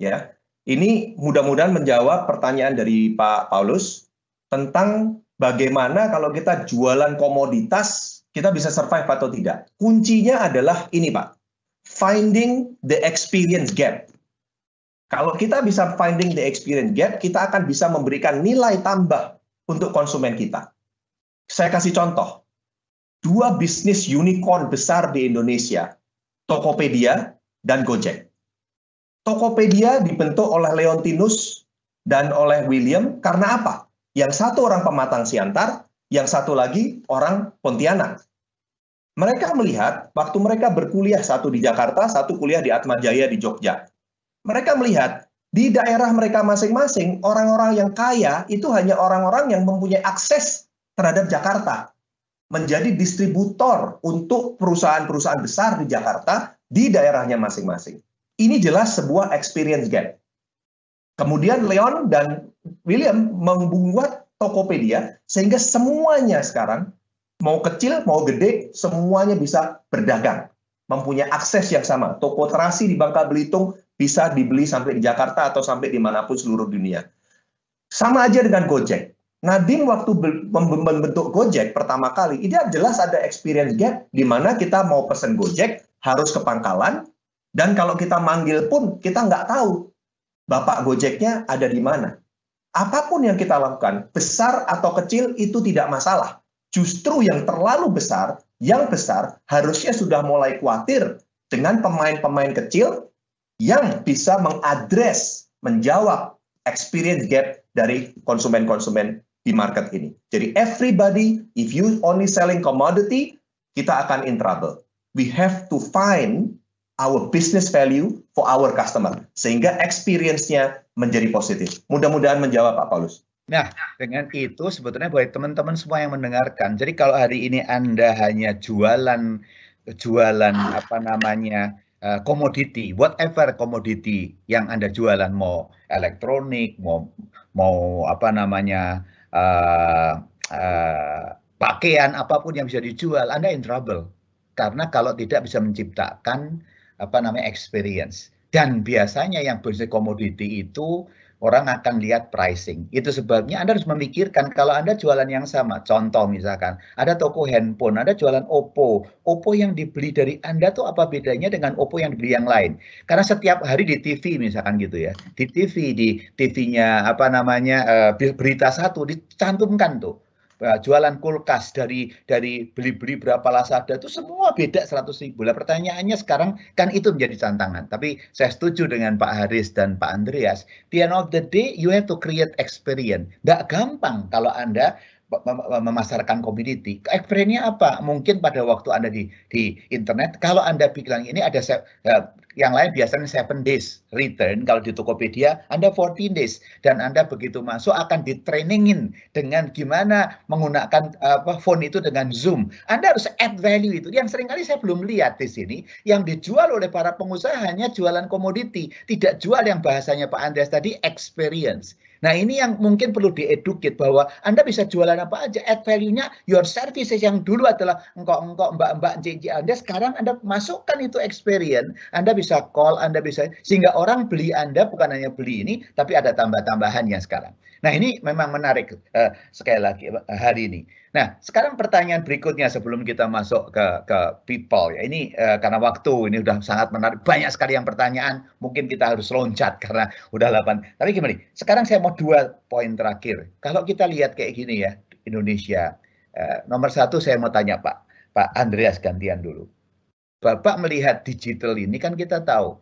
Ya. Ini mudah-mudahan menjawab pertanyaan dari Pak Paulus tentang bagaimana kalau kita jualan komoditas kita bisa survive atau tidak. Kuncinya adalah ini, Pak. Finding the experience gap. Kalau kita bisa finding the experience gap, kita akan bisa memberikan nilai tambah untuk konsumen kita. Saya kasih contoh. 2 bisnis unicorn besar di Indonesia, Tokopedia dan Gojek. Tokopedia dibentuk oleh Leontinus dan oleh William karena apa? Yang satu orang Pematang Siantar, yang satu lagi orang Pontianak. Mereka melihat waktu mereka berkuliah, satu di Jakarta, satu kuliah di Atmajaya di Jogja. Mereka melihat di daerah mereka masing-masing, orang-orang yang kaya itu hanya orang-orang yang mempunyai akses terhadap Jakarta. Menjadi distributor untuk perusahaan-perusahaan besar di Jakarta di daerahnya masing-masing. Ini jelas sebuah experience gap. Kemudian Leon dan William membuat Tokopedia sehingga semuanya sekarang mau kecil, mau gede, semuanya bisa berdagang. Mempunyai akses yang sama. Toko terasi di Bangka Belitung bisa dibeli sampai di Jakarta atau sampai dimanapun seluruh dunia. Sama aja dengan Gojek. Nadiem waktu membentuk Gojek pertama kali, ini jelas ada experience gap di mana kita mau pesen Gojek harus ke pangkalan, dan kalau kita manggil pun kita nggak tahu Bapak Gojeknya ada di mana. Apapun yang kita lakukan, besar atau kecil itu tidak masalah. Justru yang terlalu besar, yang besar harusnya sudah mulai khawatir dengan pemain-pemain kecil yang bisa mengadres, menjawab experience gap dari konsumen-konsumen di market ini. Jadi everybody, if you only selling commodity, kita akan in trouble. We have to find our business value for our customer, sehingga experience-nya menjadi positif. Mudah-mudahan menjawab, Pak Paulus. Nah, dengan itu sebetulnya buat teman-teman semua yang mendengarkan, jadi kalau hari ini Anda hanya jualan komoditi, whatever komoditi yang Anda jualan, mau elektronik, mau pakaian, apapun yang bisa dijual, Anda in trouble. Karena kalau tidak bisa menciptakan experience. Dan biasanya yang bisnis komoditi itu orang akan lihat pricing. Itu sebabnya Anda harus memikirkan kalau Anda jualan yang sama. Contoh misalkan, ada toko handphone, Anda jualan Oppo. Oppo yang dibeli dari Anda tuh apa bedanya dengan Oppo yang dibeli yang lain? Karena setiap hari di TV misalkan gitu ya. Di TV, di TV-nya berita satu dicantumkan tuh. Jualan kulkas dari beli berapa Lazada itu semua beda 100.000. Lah pertanyaannya sekarang kan itu menjadi tantangan. Tapi saya setuju dengan Pak Haris dan Pak Andreas. The end of the day you have to create experience. Nggak gampang kalau Anda memasarkan komoditi. Experience-nya apa? Mungkin pada waktu Anda di internet, kalau Anda bilang ini ada yang lain biasanya 7 days return, kalau di Tokopedia Anda 14 days, dan Anda begitu masuk akan ditrainingin dengan gimana menggunakan phone itu dengan Zoom. Anda harus add value itu. Yang seringkali saya belum lihat di sini, yang dijual oleh para pengusaha hanya jualan komoditi, tidak jual yang bahasanya Pak Andreas tadi, experience. Nah ini yang mungkin perlu dieduket bahwa Anda bisa jualan apa aja, add value-nya, your services yang dulu adalah engkau mbak-mbak JJ Anda, sekarang Anda masukkan itu experience, Anda bisa bisa call, Anda bisa, sehingga orang beli Anda bukan hanya beli ini, tapi ada tambah-tambahannya sekarang. Nah ini memang menarik sekali lagi hari ini. Nah sekarang pertanyaan berikutnya sebelum kita masuk ke people ya, ini karena waktu ini udah sangat menarik, banyak sekali yang pertanyaan, mungkin kita harus loncat karena udah 8. Tapi gimana? Sekarang saya mau 2 poin terakhir. Kalau kita lihat kayak gini ya, Indonesia, nomor 1 saya mau tanya Pak Andreas gantian dulu. Bapak melihat digital ini kan kita tahu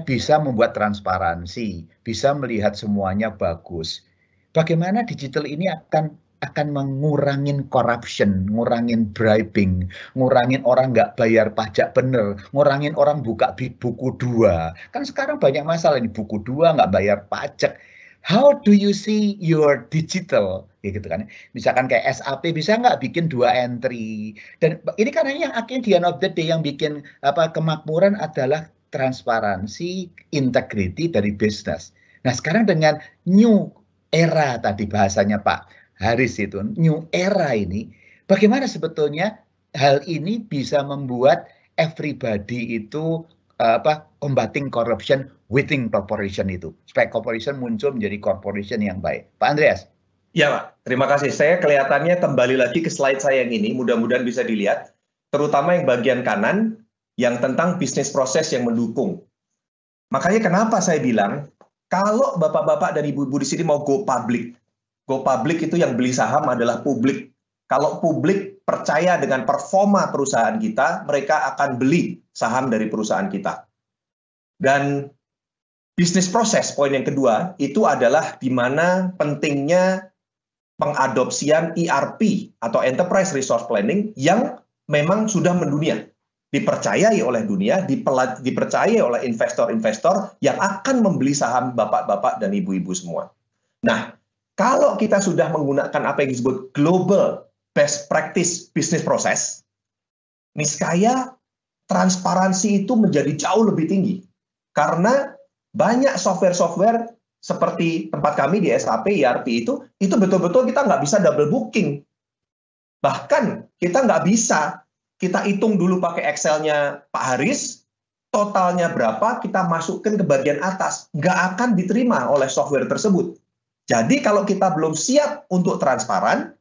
bisa membuat transparansi, bisa melihat semuanya bagus. Bagaimana digital ini akan mengurangin corruption, ngurangin bribing, ngurangin orang nggak bayar pajak bener, ngurangin orang buka buku 2. Kan sekarang banyak masalah ini, buku 2 nggak bayar pajak. How do you see your digital? Ya gitu kan. Misalkan kayak SAP bisa nggak bikin 2 entry? Dan ini karena yang akhirnya di end of the day yang bikin kemakmuran adalah transparansi, integrity dari bisnis. Nah sekarang dengan new era tadi bahasanya Pak Haris itu, new era ini, bagaimana sebetulnya hal ini bisa membuat everybody itu combating corruption within corporation itu, supaya corporation muncul menjadi corporation yang baik. Pak Andreas. Ya Pak, terima kasih. Saya kelihatannya kembali lagi ke slide saya yang ini, mudah-mudahan bisa dilihat, terutama yang bagian kanan, yang tentang bisnis proses yang mendukung. Makanya kenapa saya bilang, kalau bapak-bapak dan ibu-ibu di sini mau go public itu yang beli saham adalah publik. Kalau publik percaya dengan performa perusahaan kita, mereka akan beli saham dari perusahaan kita. Dan bisnis proses, poin yang kedua, itu adalah di mana pentingnya pengadopsian ERP atau Enterprise Resource Planning yang memang sudah mendunia. Dipercayai oleh dunia, dipercayai oleh investor-investor yang akan membeli saham bapak-bapak dan ibu-ibu semua. Nah, kalau kita sudah menggunakan apa yang disebut global best practice business process, niscaya transparansi itu menjadi jauh lebih tinggi. Karena banyak software-software seperti tempat kami di SAP, ERP itu betul-betul kita nggak bisa double booking. Bahkan kita nggak bisa, kita hitung dulu pakai Excel-nya Pak Haris, totalnya berapa, kita masukkan ke bagian atas. Nggak akan diterima oleh software tersebut. Jadi kalau kita belum siap untuk transparan,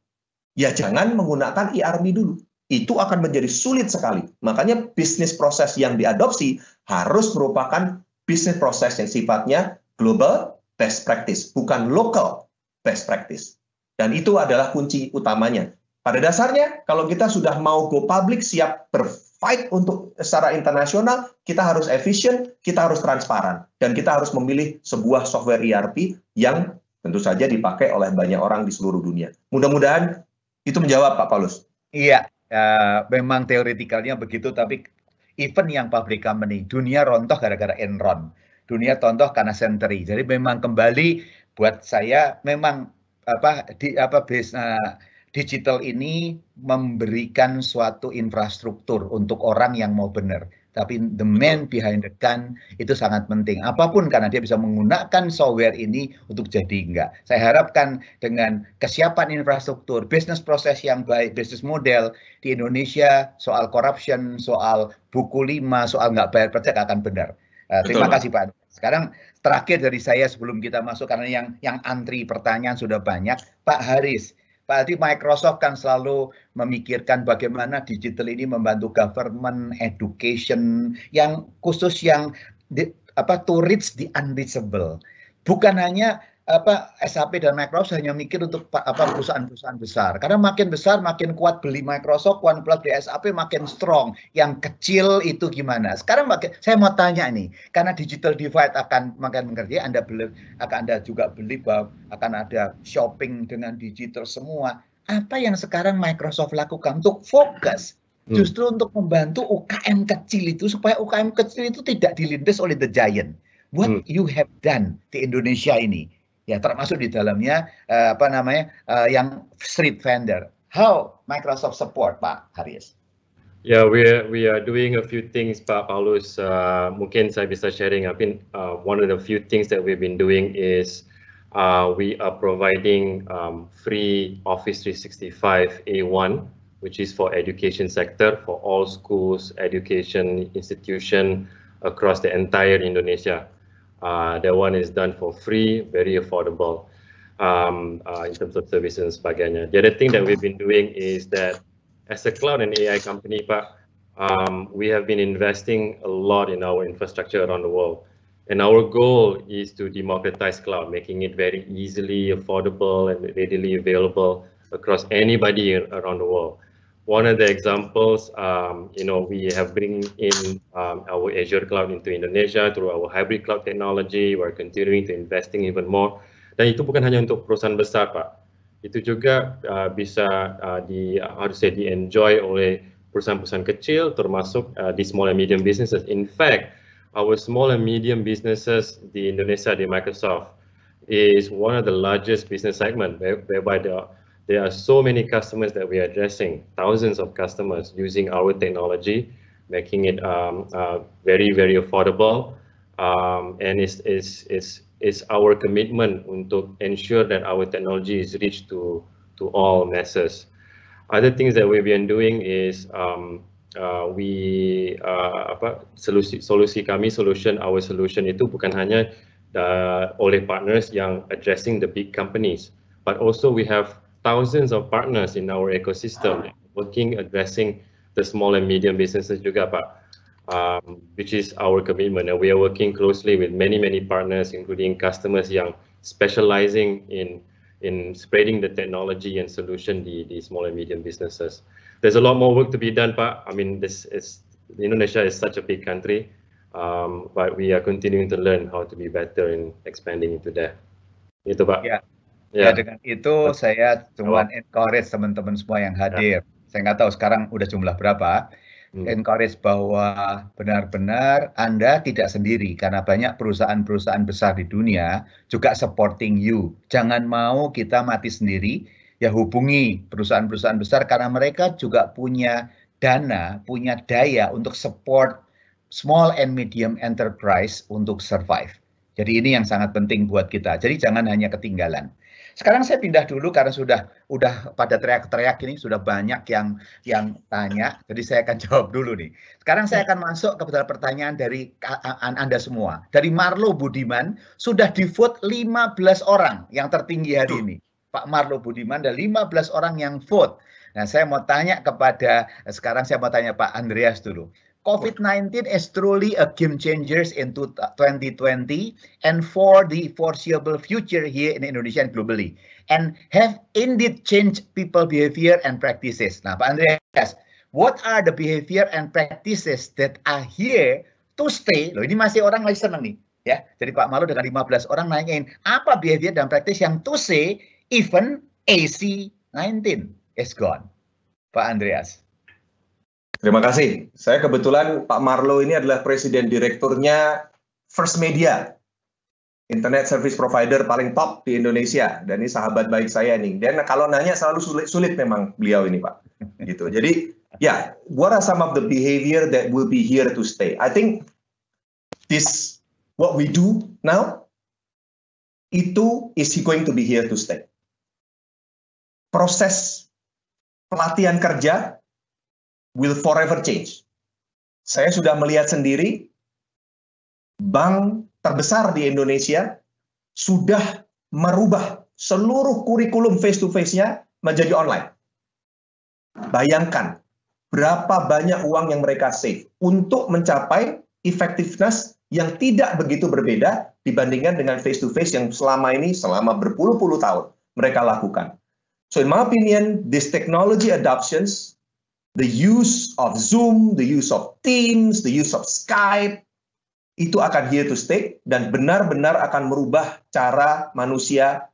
ya jangan menggunakan ERP dulu. Itu akan menjadi sulit sekali. Makanya bisnis proses yang diadopsi harus merupakan bisnis proses yang sifatnya global best practice, bukan local best practice. Dan itu adalah kunci utamanya. Pada dasarnya, kalau kita sudah mau go public, siap berfight untuk secara internasional, kita harus efisien, kita harus transparan. Dan kita harus memilih sebuah software ERP yang tentu saja dipakai oleh banyak orang di seluruh dunia. Mudah-mudahan itu menjawab, Pak Paulus. Iya, memang teoretikalnya begitu, tapi even yang public company, dunia rontoh gara-gara Enron. Dunia rontoh karena Century. Jadi memang kembali buat saya memang digital ini memberikan suatu infrastruktur untuk orang yang mau benar. Tapi the man behind the gun itu sangat penting. Apapun karena dia bisa menggunakan software ini untuk jadi enggak. Saya harapkan dengan kesiapan infrastruktur, bisnis proses yang baik, bisnis model di Indonesia, soal corruption, soal buku 5, soal nggak bayar pajak akan benar. Terima kasih Pak. Sekarang terakhir dari saya sebelum kita masuk, karena yang antri pertanyaan sudah banyak. Pak Haris, Pak Adi, Microsoft kan selalu memikirkan bagaimana digital ini membantu government, education, yang khusus yang to reach the unreachable. Bukan hanya SAP dan Microsoft hanya mikir untuk perusahaan-perusahaan besar. Karena makin besar, makin kuat beli Microsoft, OnePlus di SAP makin strong. Yang kecil itu gimana? Sekarang saya mau tanya nih, karena digital divide akan makin mengerti, Anda juga beli bahwa akan ada shopping dengan digital semua. Apa yang sekarang Microsoft lakukan untuk fokus? Justru untuk membantu UKM kecil itu, supaya UKM kecil itu tidak dilindas oleh the giant. What you have done di Indonesia ini, ya termasuk di dalamnya yang street vendor. How Microsoft support, Pak Haris? Yeah, we are doing a few things, Pak Paulus. Mungkin saya bisa sharing. One of the few things that we've been doing is we are providing free Office 365 A1, which is for education sector, for all schools, education institution, across the entire Indonesia. That one is done for free, very affordable in terms of services and sebagainya. The other thing that we've been doing is that as a cloud and AI company, Pak, we have been investing a lot in our infrastructure around the world. And our goal is to democratize cloud, making it very easily affordable and readily available across anybody around the world. One of the examples, we have bring in our Azure cloud into Indonesia through our hybrid cloud technology. We're continuing to investing even more. Dan itu bukan hanya untuk perusahaan besar, Pak. Itu juga bisa di-enjoy oleh perusahaan-perusahaan kecil, termasuk di small and medium businesses. In fact, our small and medium businesses di Indonesia, di Microsoft, is one of the largest business segment whereby there are so many customers that we are addressing, thousands of customers using our technology, making it very, very affordable. And it's our commitment untuk ensure that our technology is reached to all masses. Other things that we've been doing is our solution itu bukan hanya oleh partners yang addressing the big companies, but also we have thousands of partners in our ecosystem working addressing the small and medium businesses juga, Pak, which is our commitment. And we are working closely with many partners, including customers yang specializing in spreading the technology and solution di small and medium businesses. There's a lot more work to be done, Pak. I mean, Indonesia is such a big country, but we are continuing to learn how to be better in expanding into there. Itu, Pak. Ya, dengan itu saya cuma encourage teman-teman semua yang hadir. Saya nggak tahu sekarang udah jumlah berapa. Encourage bahwa benar-benar Anda tidak sendiri karena banyak perusahaan-perusahaan besar di dunia juga supporting you. Jangan mau kita mati sendiri, ya hubungi perusahaan-perusahaan besar karena mereka juga punya dana, punya daya untuk support small and medium enterprise untuk survive. Jadi ini yang sangat penting buat kita. Jadi jangan hanya ketinggalan. Sekarang saya pindah dulu karena udah pada teriak-teriak ini sudah banyak yang tanya, jadi saya akan jawab dulu nih. Sekarang saya akan masuk kepada pertanyaan dari Anda semua. Dari Marlo Budiman sudah di-vote 15 orang yang tertinggi hari ini. Pak Marlo Budiman ada 15 orang yang vote. Nah, sekarang saya mau tanya Pak Andreas dulu. COVID-19 is truly a game changer in 2020 and for the foreseeable future here in Indonesia and globally, and have indeed changed people behavior and practices. Nah, Pak Andreas, what are the behavior and practices that are here to stay? Loh, ini masih orang lagi senang nih, ya. Jadi Pak Malu dengan 15 orang nanyain apa behavior dan practice yang to stay even AC-19 is gone. Pak Andreas. Terima kasih. Saya kebetulan Pak Marlo ini adalah presiden direkturnya First Media, internet service provider paling top di Indonesia, dan ini sahabat baik saya nih. Dan kalau nanya selalu sulit memang beliau ini, Pak. Gitu. Jadi, what are some of the behavior that will be here to stay? I think what we do now, itu is going to be here to stay. Proses pelatihan kerja will forever change. Saya sudah melihat sendiri, bank terbesar di Indonesia sudah merubah seluruh kurikulum face-to-face-nya menjadi online. Bayangkan berapa banyak uang yang mereka save untuk mencapai effectiveness yang tidak begitu berbeda dibandingkan dengan face-to-face yang selama berpuluh-puluh tahun mereka lakukan. So in my opinion, this technology adoptions, the use of Zoom, the use of Teams, the use of Skype, itu akan here to stay dan benar-benar akan merubah cara manusia,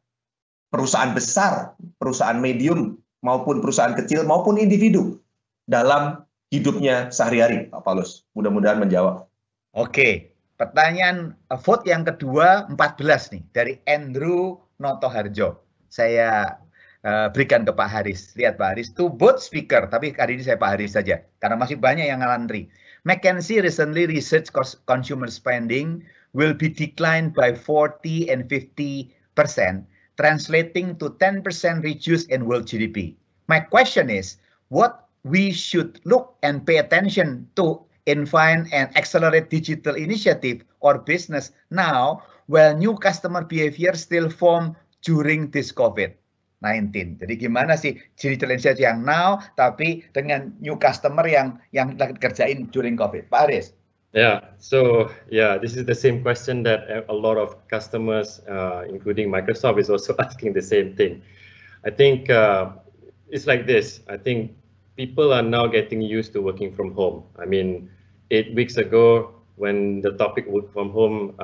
perusahaan besar, perusahaan medium, maupun perusahaan kecil, maupun individu dalam hidupnya sehari-hari, Pak Paulus. Mudah-mudahan menjawab. Oke, pertanyaan vote yang kedua 14 nih, dari Andrew Notoharjo. Saya berikan ke Pak Haris. Lihat Pak Haris, to both speaker, tapi hari ini saya Pak Haris saja, karena masih banyak yang ngantri. McKinsey recently research consumer spending will be declined by 40 and 50%, translating to 10% reduce in world GDP. My question is, what we should look and pay attention to infine and accelerate digital initiative or business now while new customer behavior still form during this COVID-19. Jadi gimana sih digital initiative yang now tapi dengan new customer yang kita kerjain during COVID? Pak Aris. Yeah, so this is the same question that a lot of customers, including Microsoft, is also asking the same thing. I think it's like this. I think people are now getting used to working from home. I mean, 8 weeks ago, when the topic work from home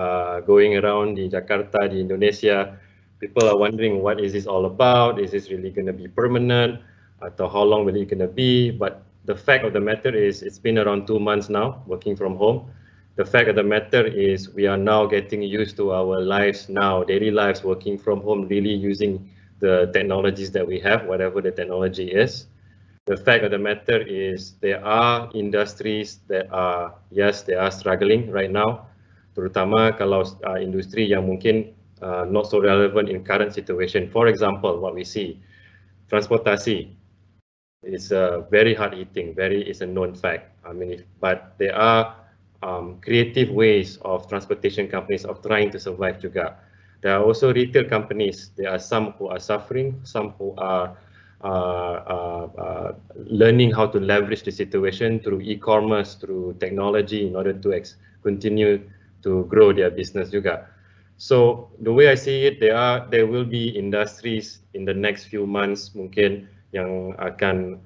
going around di Jakarta, di Indonesia, people are wondering what is this all about? Is this really going to be permanent? Atau how long will it going to be? But the fact of the matter is it's been around 2 months now working from home. The fact of the matter is we are now getting used to our lives now, daily lives working from home, really using the technologies that we have, whatever the technology is. The fact of the matter is there are industries that are, yes, they are struggling right now, terutama kalau industri yang mungkin not so relevant in current situation. For example, what we see, transportasi. It's very hard hitting, it's a known fact. I mean, but there are creative ways of transportation companies of trying to survive juga. There are also retail companies. There are some who are suffering, some who are learning how to leverage the situation through e-commerce, through technology in order to continue to grow their business juga. So the way I see it, there will be industries in the next few months mungkin yang akan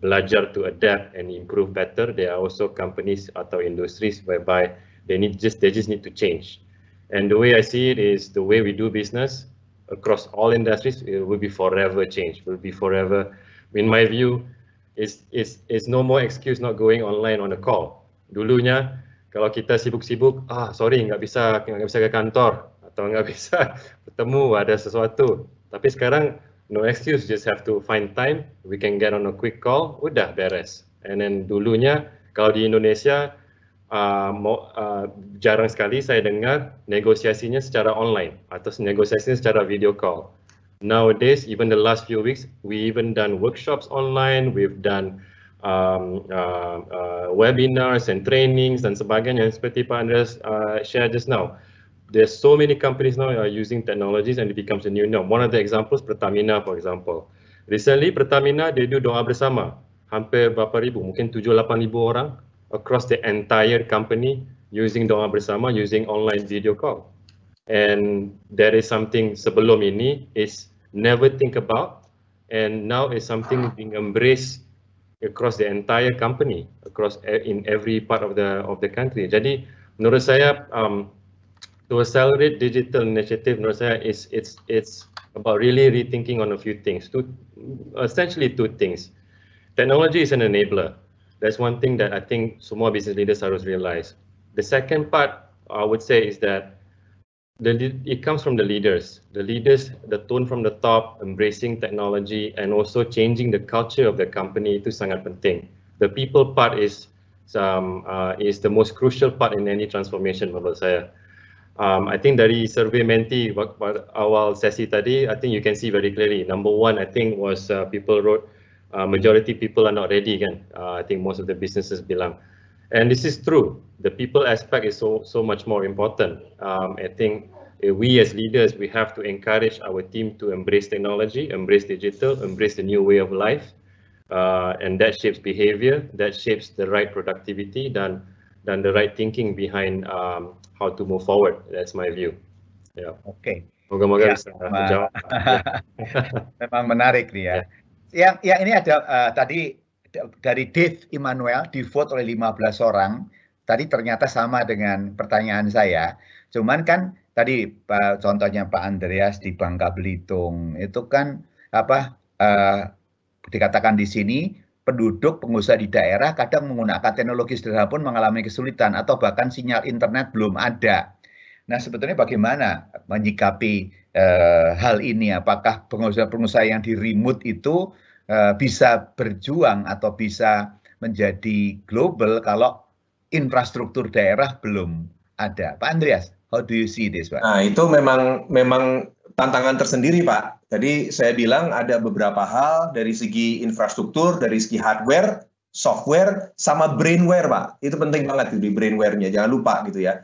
belajar to adapt and improve better. There are also companies atau industries whereby they just need to change. And the way I see it is the way we do business across all industries, it will be forever change. Will be forever. In my view, it's no more excuse not going online on a call. Dulunya kalau kita sibuk-sibuk, sorry nggak bisa ke kantor atau nggak bisa bertemu ada sesuatu. Tapi sekarang no excuse, just have to find time. We can get on a quick call, udah beres. And then dulunya kalau di Indonesia jarang sekali saya dengar negosiasinya secara online atau negosiasinya secara video call. Nowadays, even the last few weeks, we even done workshops online, we've done webinars and trainings dan sebagainya seperti Pak Andreas share just now. There's so many companies now are using technologies and it becomes a new norm. One of the examples, Pertamina, for example. Recently, Pertamina, they do doa bersama. Hampir berapa ribu, mungkin 7-8 ribu orang across the entire company using doa bersama, using online video call. And that is something sebelum ini is never think about, and now is something being embraced across the entire company, across in every part of the country. Jadi menurut saya to accelerate digital initiative, menurut saya it's about really rethinking on a few things. Essentially two things. Technology is an enabler. That's one thing that I think semua business leaders harus realize. The second part I would say is that it comes from the leaders. The leaders, the tone from the top, embracing technology and also changing the culture of the company itu sangat penting. The people part is the most crucial part in any transformation menurut saya. I think dari survey Menti awal sesi tadi, I think you can see very clearly. Number one, I think was people wrote majority people are not ready kan. I think most of the businesses bilang, and this is true. The people aspect is so much more important. I think we as leaders, we have to encourage our team to embrace technology, embrace digital, embrace the new way of life, and that shapes behavior, that shapes the right productivity dan the right thinking behind how to move forward. That's my view. Yeah. Oke. Moga-moga bisa menjawab. Memang menarik nih ya. Yang ini ada tadi dari Dave Immanuel di vote oleh 15 orang. Tadi ternyata sama dengan pertanyaan saya. Cuman kan tadi contohnya Pak Andreas di Bangka Belitung itu kan dikatakan di sini penduduk pengusaha di daerah kadang menggunakan teknologi sederhana pun mengalami kesulitan atau bahkan sinyal internet belum ada. Nah sebetulnya bagaimana menyikapi hal ini? Apakah pengusaha-pengusaha yang di remote itu bisa berjuang atau bisa menjadi global kalau infrastruktur daerah belum ada? Pak Andreas, how do you see this, Pak? Nah itu memang tantangan tersendiri, Pak. Tadi saya bilang ada beberapa hal dari segi infrastruktur, dari segi hardware, software, sama brainware, Pak. Itu penting banget di brainware-nya, jangan lupa gitu ya.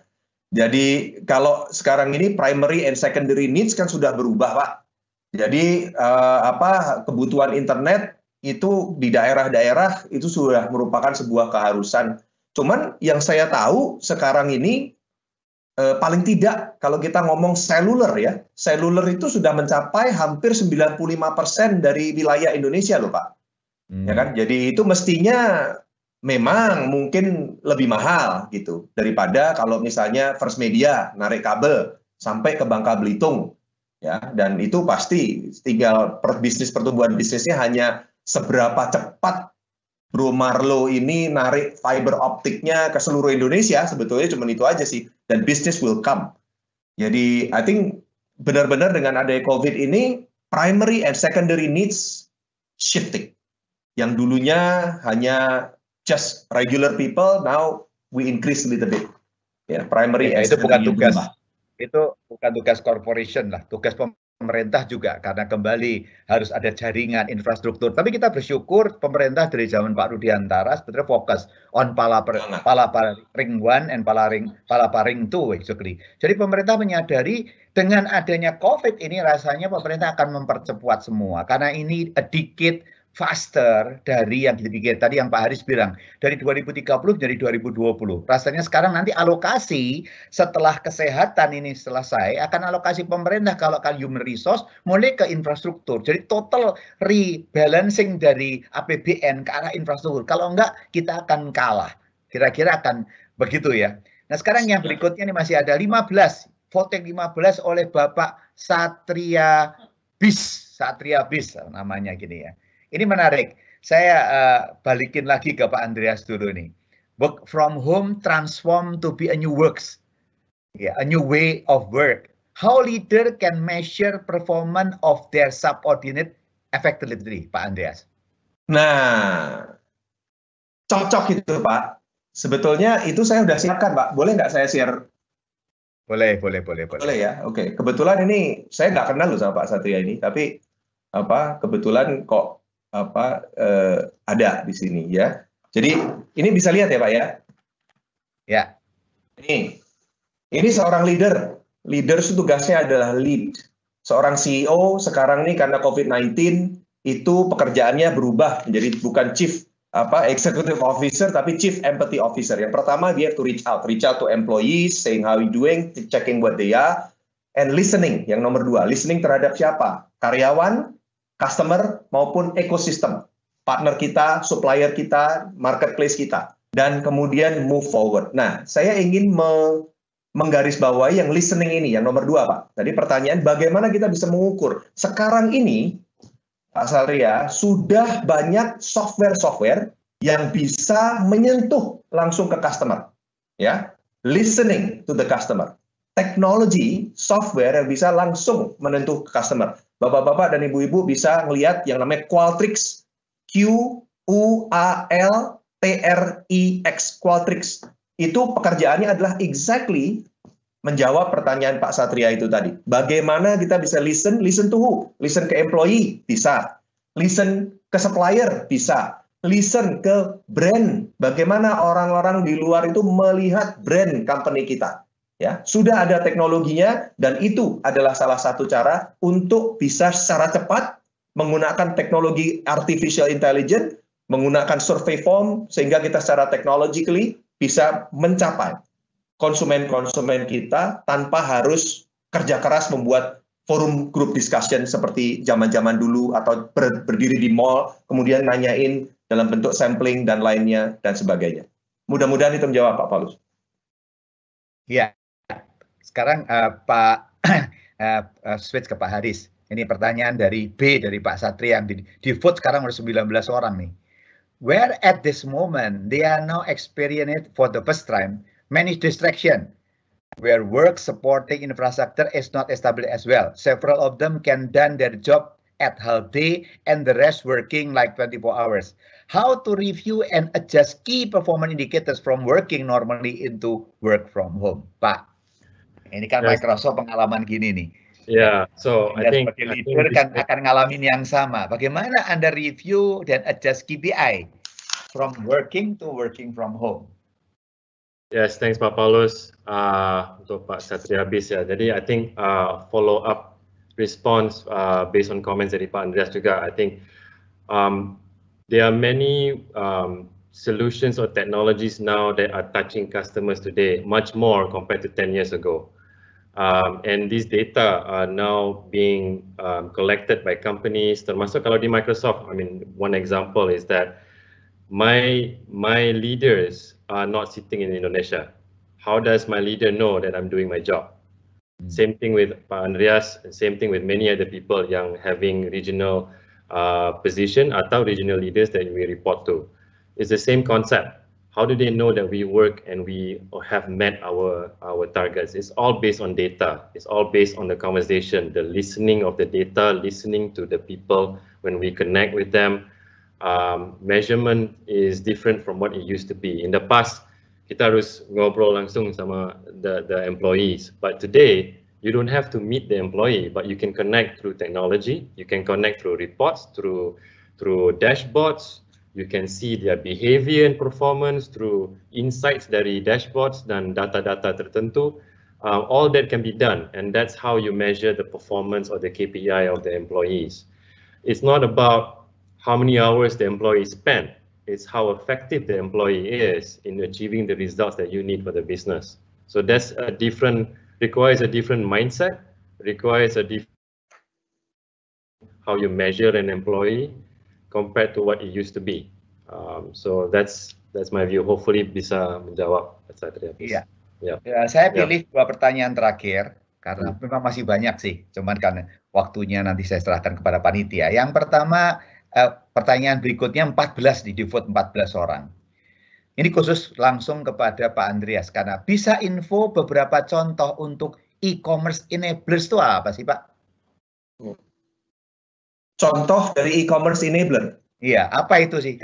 Jadi kalau sekarang ini primary and secondary needs kan sudah berubah, Pak. Jadi kebutuhan internet itu di daerah-daerah itu sudah merupakan sebuah keharusan. Cuman yang saya tahu sekarang ini paling tidak kalau kita ngomong seluler ya, seluler itu sudah mencapai hampir 95% dari wilayah Indonesia loh, Pak. Ya kan? Jadi itu mestinya memang mungkin lebih mahal gitu daripada kalau misalnya First Media narik kabel sampai ke Bangka Belitung. Ya, dan itu pasti tinggal pertumbuhan bisnisnya hanya seberapa cepat Bro Marlo ini narik fiber optiknya ke seluruh Indonesia, sebetulnya cuma itu aja sih, dan business will come. Jadi I think benar-benar dengan adanya COVID ini primary and secondary needs shifting. Yang dulunya hanya just regular people, now we increase a little bit. Ya, primary and itu bukan tugas. berubah. Itu bukan tugas corporation lah, tugas pemerintah juga, karena kembali harus ada jaringan infrastruktur. Tapi kita bersyukur pemerintah dari zaman Pak Rudiantara sebetulnya fokus on Palaparing 1 and Palaparing 2 actually. Jadi pemerintah menyadari dengan adanya COVID ini rasanya pemerintah akan mempercepat semua, karena ini a decade faster dari yang dipikir tadi yang Pak Haris bilang, dari 2030 jadi 2020. Rasanya sekarang nanti alokasi setelah kesehatan ini selesai akan alokasi pemerintah kalau human resource mulai ke infrastruktur. Jadi total rebalancing dari APBN ke arah infrastruktur. Kalau enggak kita akan kalah. Kira-kira akan begitu ya. Nah, sekarang yang berikutnya ini masih ada 15, voting 15 oleh Bapak Satria Bis namanya gini ya. Ini menarik. Saya balikin lagi ke Pak Andreas dulu nih. Work from home transform to be a new works. Yeah, a new way of work. How leader can measure performance of their subordinate effectively, Pak Andreas? Nah, cocok itu Pak. Sebetulnya itu saya udah siapkan Pak. Boleh nggak saya share? Boleh. Boleh ya. Oke. Kebetulan ini saya nggak kenal loh sama Pak Satria ini, tapi kebetulan kok ada di sini ya. Jadi ini bisa lihat ya Pak ya. Ya. Ini seorang leader. Leader itu tugasnya adalah lead. Seorang CEO sekarang nih karena COVID-19 itu pekerjaannya berubah menjadi bukan chief executive officer tapi chief empathy officer. Yang pertama dia to reach out to employees, saying how you doing, checking what they are, and listening. Yang nomor 2, listening terhadap siapa? Karyawan, customer maupun ekosistem, partner kita, supplier kita, marketplace kita, dan kemudian move forward. Nah, saya ingin menggarisbawahi yang listening ini, yang nomor 2, Pak. Tadi pertanyaan, bagaimana kita bisa mengukur? Sekarang ini, Pak Satria, sudah banyak software-software yang bisa menyentuh langsung ke customer, ya, listening to the customer. Teknologi software yang bisa langsung menyentuh ke customer. Bapak-bapak dan ibu-ibu bisa melihat yang namanya Qualtrics, Qualtrix, Qualtrics. Itu pekerjaannya adalah exactly menjawab pertanyaan Pak Satria itu tadi. Bagaimana kita bisa listen to who? Listen ke employee, bisa. Listen ke supplier, bisa. Listen ke brand. Bagaimana orang-orang di luar itu melihat brand company kita. Ya, sudah ada teknologinya dan itu adalah salah satu cara untuk bisa secara cepat menggunakan teknologi artificial intelligence, menggunakan survey form sehingga kita secara technologically bisa mencapai konsumen-konsumen kita tanpa harus kerja keras membuat forum group discussion seperti zaman-zaman dulu atau berdiri di mall kemudian nanyain dalam bentuk sampling dan lainnya dan sebagainya. Mudah-mudahan itu menjawab Pak Paulus. Ya. Sekarang switch ke Pak Haris. Ini pertanyaan dari B dari Pak Satria yang di vote sekarang udah 19 orang nih. Where at this moment they are now experiencing for the first time many distraction, where work supporting infrastructure is not established as well. Several of them can done their job at half day and the rest working like 24 hours. How to review and adjust key performance indicators from working normally into work from home, Pak? Ini kan Microsoft pengalaman gini nih. Yeah, so I think leader kan akan ngalamin yang sama. Bagaimana Anda review dan adjust KPI from working to working from home. Yes, thanks Pak Paulus. Untuk Pak Satria habis ya. Jadi I think follow up response based on comments dari Pak Andreas juga. I think there are many solutions or technologies now that are touching customers today much more compared to 10 years ago. And these data are now being collected by companies. Termasuk kalau di Microsoft, I mean, one example is that my leaders are not sitting in Indonesia. How does my leader know that I'm doing my job? Same thing with Pak Andreas, and same thing with many other people yang having regional position atau regional leaders that we report to. It's the same concept. How do they know that we work and we have met our targets? It's all based on data. It's all based on the conversation, the listening of the data, listening to the people when we connect with them. Measurement is different from what it used to be. In the past, kita harus ngobrol langsung sama the employees. But today, you don't have to meet the employee, but you can connect through technology. You can connect through reports, through dashboards. You can see their behavior and performance through insights dari dashboards dan data-data tertentu. All that can be done, and that's how you measure the performance or the KPI of the employees. It's not about how many hours the employee spent. It's how effective the employee is in achieving the results that you need for the business. So that's requires a different mindset, requires a different how you measure an employee compared to what it used to be. So that's my view. Hopefully bisa menjawab. Iya. Ya, saya pilih dua pertanyaan terakhir karena memang masih banyak sih, cuman kan waktunya nanti saya serahkan kepada panitia. Yang pertama, pertanyaan berikutnya 14 di default 14 orang. Ini khusus langsung kepada Pak Andreas karena bisa info beberapa contoh untuk e-commerce enablers itu apa sih Pak? Contoh dari e-commerce enabler? Iya, apa itu sih?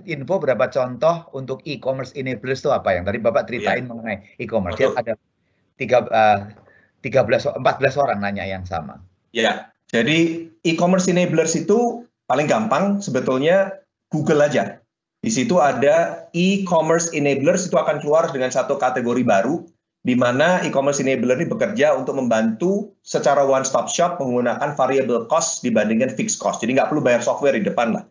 Info berapa contoh untuk e-commerce enablers itu apa yang tadi Bapak ceritain mengenai e-commerce? Ada 14 orang nanya yang sama. Ya, jadi e-commerce enablers itu paling gampang sebetulnya Google aja. Di situ ada e-commerce enablers, itu akan keluar dengan satu kategori baru, di mana e-commerce enabler ini bekerja untuk membantu secara one-stop shop menggunakan variable cost dibandingkan fixed cost. Jadi nggak perlu bayar software di depan lah.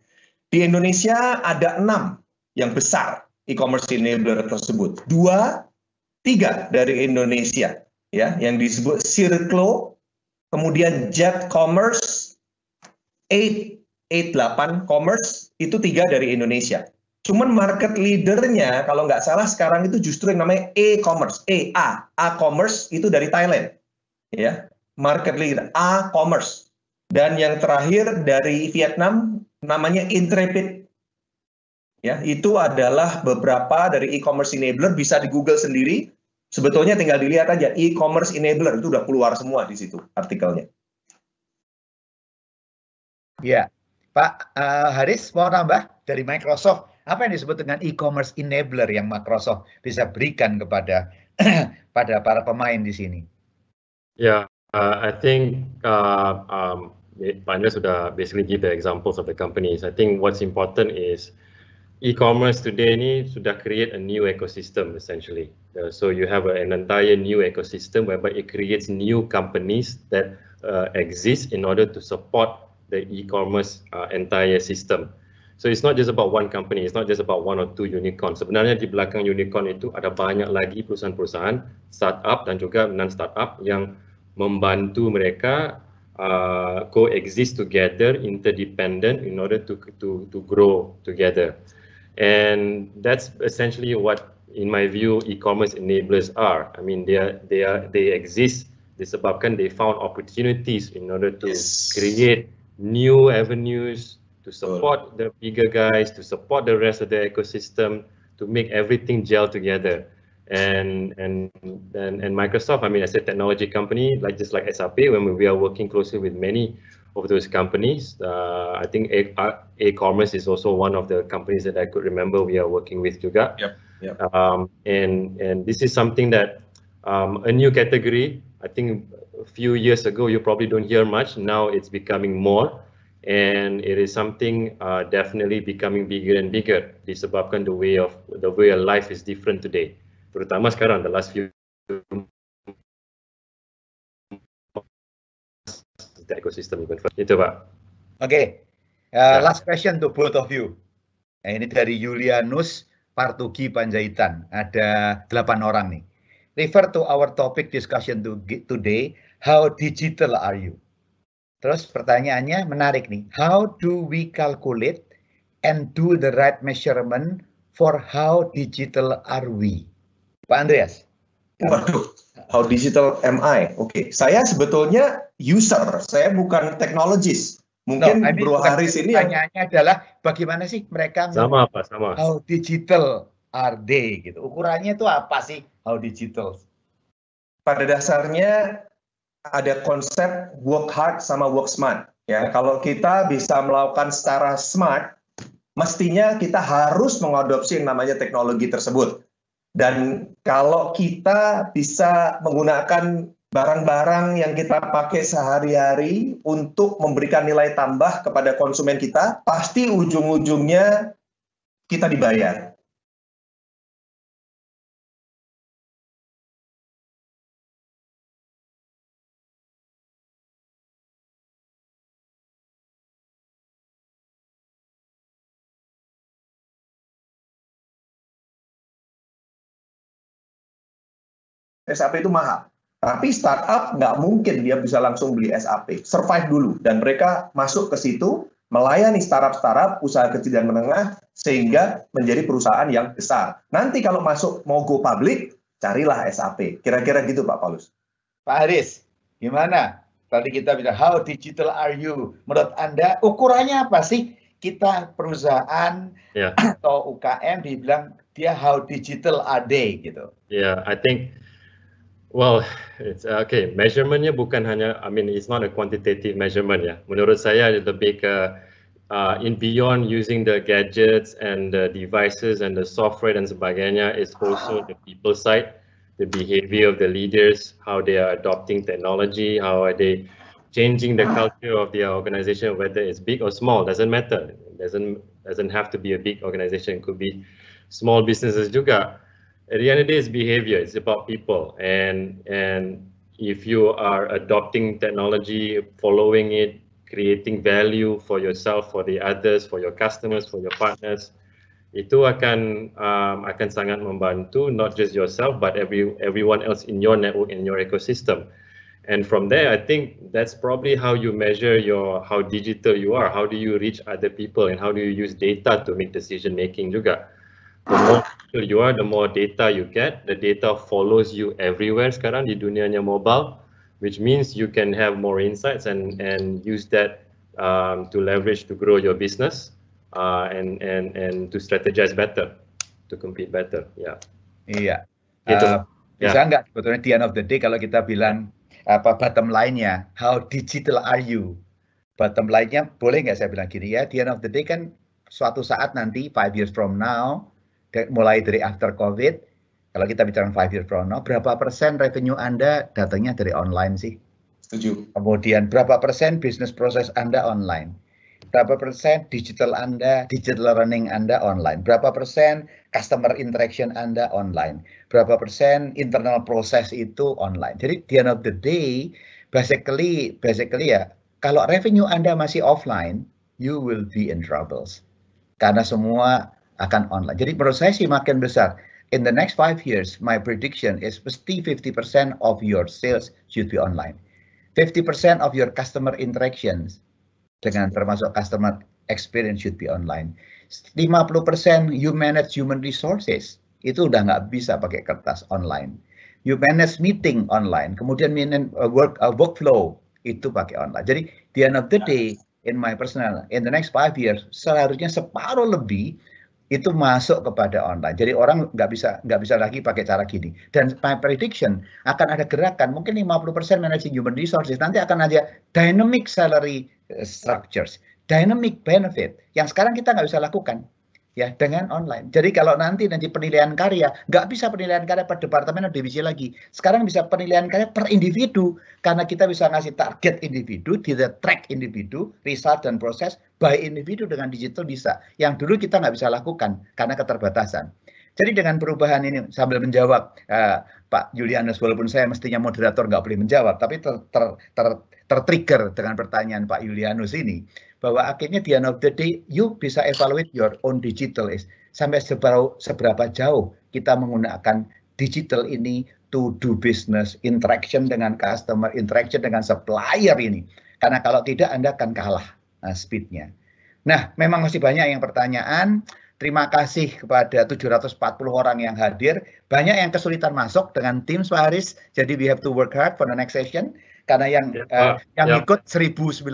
Di Indonesia ada 6 yang besar e-commerce enabler tersebut. 2, 3 dari Indonesia, ya, yang disebut Circlo, kemudian Jet Commerce, 88 Commerce, itu 3 dari Indonesia. Cuman market leadernya kalau nggak salah sekarang itu justru yang namanya e-commerce, A-commerce itu dari Thailand, ya, market leader A-commerce. Dan yang terakhir dari Vietnam namanya Intrepid, ya, itu adalah beberapa dari e-commerce enabler, bisa di Google sendiri. Sebetulnya tinggal dilihat aja e-commerce enabler itu udah keluar semua di situ artikelnya. Ya, Pak Haris mau nambah dari Microsoft. Apa yang disebut dengan e-commerce enabler yang Microsoft bisa berikan kepada pada para pemain di sini? Yeah, I think Pak Andreas sudah basically give the examples of the companies. I think what's important is e-commerce today ini sudah create a new ecosystem essentially. So you have an entire new ecosystem whereby it creates new companies that exist in order to support the e-commerce entire system. So it's not just about one company, it's not just about 1 or 2 unicorn. Sebenarnya di belakang unicorn itu ada banyak lagi perusahaan-perusahaan startup dan juga non-startup yang membantu mereka coexist together, interdependent in order to grow together. And that's essentially what, in my view, e-commerce enablers are. I mean, they exist disebabkan they found opportunities in order to create new avenues to support the bigger guys, to support the rest of the ecosystem, to make everything gel together. And Microsoft, I mean, as a technology company, just like SAP, when we are working closely with many of those companies, I think e-commerce is also one of the companies that I could remember we are working with juga. Yep. And this is something that a new category. I think a few years ago you probably don't hear much. Now it's becoming more. and it is something definitely becoming bigger and bigger disebabkan the way life is different today, terutama sekarang the last few the ecosystem even further. Itu Pak. Oke, last question to both of you. Nah, ini dari Julianus Partugi Panjaitan, ada 8 orang nih. Refer to our topic discussion today, how digital are you? Terus pertanyaannya menarik nih, how do we calculate and do the right measurement for how digital are we? Pak Andreas. Waduh, how digital am I? Oke, saya sebetulnya user, saya bukan technologist. Mungkin Bro Haris ini pertanyaannya adalah bagaimana sih mereka sama. How digital are they gitu. Ukurannya itu apa sih how digital? Pada dasarnya ada konsep work hard sama work smart. Ya, kalau kita bisa melakukan secara smart, mestinya kita harus mengadopsi yang namanya teknologi tersebut. Dan kalau kita bisa menggunakan barang-barang yang kita pakai sehari-hari untuk memberikan nilai tambah kepada konsumen kita, pasti ujung-ujungnya kita dibayar. SAP itu mahal. Tapi startup nggak mungkin dia bisa langsung beli SAP. Survive dulu. Dan mereka masuk ke situ, melayani startup-startup, usaha kecil dan menengah, sehingga menjadi perusahaan yang besar. Nanti kalau masuk mau go public, carilah SAP. Kira-kira gitu Pak Paulus. Pak Haris, gimana? Tadi kita bilang, how digital are you? Menurut Anda, ukurannya apa sih? Kita perusahaan atau UKM dibilang dia how digital are they gitu. Yeah, I think well, it's okay. Measurementnya bukan hanya, I mean, it's not a quantitative measurement ya. Menurut saya lebih ke in beyond using the gadgets and the devices and the software dan sebagainya, it's also the people side, the behavior of the leaders, how they are adopting technology, how are they changing the culture of their organization, whether it's big or small, doesn't matter. It doesn't have to be a big organization. It could be small businesses juga. At the end of the day, it's behavior. It's about people, and if you are adopting technology, following it, creating value for yourself, for the others, for your customers, for your partners, itu akan sangat membantu not just yourself but everyone else in your network, in your ecosystem. And from there, I think that's probably how you measure how digital you are. How do you reach other people, and how do you use data to make decision making juga. The more digital you are, the more data you get. The data follows you everywhere sekarang di dunianya mobile, which means you can have more insights and use that to leverage to grow your business and to strategize better, to compete better. Yeah. Iya. Gitu. Bisa nggak sebetulnya the end of the day kalau kita bilang bottom line-nya, how digital are you? Bottom line-nya boleh nggak saya bilang gini ya, the end of the day kan suatu saat nanti 5 years from now, mulai dari after COVID, kalau kita bicara 5 years from now, berapa persen revenue Anda datangnya dari online sih? Setuju. Kemudian berapa persen bisnis proses Anda online? Berapa persen digital learning Anda online? Berapa persen customer interaction Anda online? Berapa persen internal proses itu online? Jadi the end of the day, basically ya, kalau revenue Anda masih offline, you will be in troubles. Karena semua akan online. Jadi menurut saya sih makin besar. In the next 5 years, my prediction is mesti 50% of your sales should be online. 50% of your customer interactions, dengan termasuk customer experience, should be online. 50% you manage human resources, itu udah nggak bisa pakai kertas online. You manage meeting online, kemudian workflow, itu pakai online. Jadi the end of the day, in the next 5 years, seharusnya separuh lebih itu masuk kepada online. Jadi orang nggak bisa lagi pakai cara gini. Dan my prediction akan ada gerakan, mungkin 50% managing human resources, nanti akan ada dynamic salary structures, dynamic benefit, yang sekarang kita nggak bisa lakukan. ya dengan online. Jadi kalau nanti penilaian karya, nggak bisa penilaian karya per departemen atau divisi lagi. Sekarang bisa penilaian karya per individu, karena kita bisa ngasih target individu, kita track individu, result dan proses by individu dengan digital bisa. Yang dulu kita nggak bisa lakukan karena keterbatasan. Jadi dengan perubahan ini, sambil menjawab Pak Julianus, walaupun saya mestinya moderator nggak boleh menjawab, tapi tertrigger dengan pertanyaan Pak Julianus ini, bahwa akhirnya di end of the day, you bisa evaluate your own digital sampai seberapa jauh kita menggunakan digital ini to do business, interaction dengan customer, interaction dengan supplier ini. Karena kalau tidak, Anda akan kalah speednya. Nah, memang masih banyak yang pertanyaan. Terima kasih kepada 740 orang yang hadir. Banyak yang kesulitan masuk dengan Teams, Pak Haris. Jadi we have to work hard for the next session. Karena yang ikut 1090,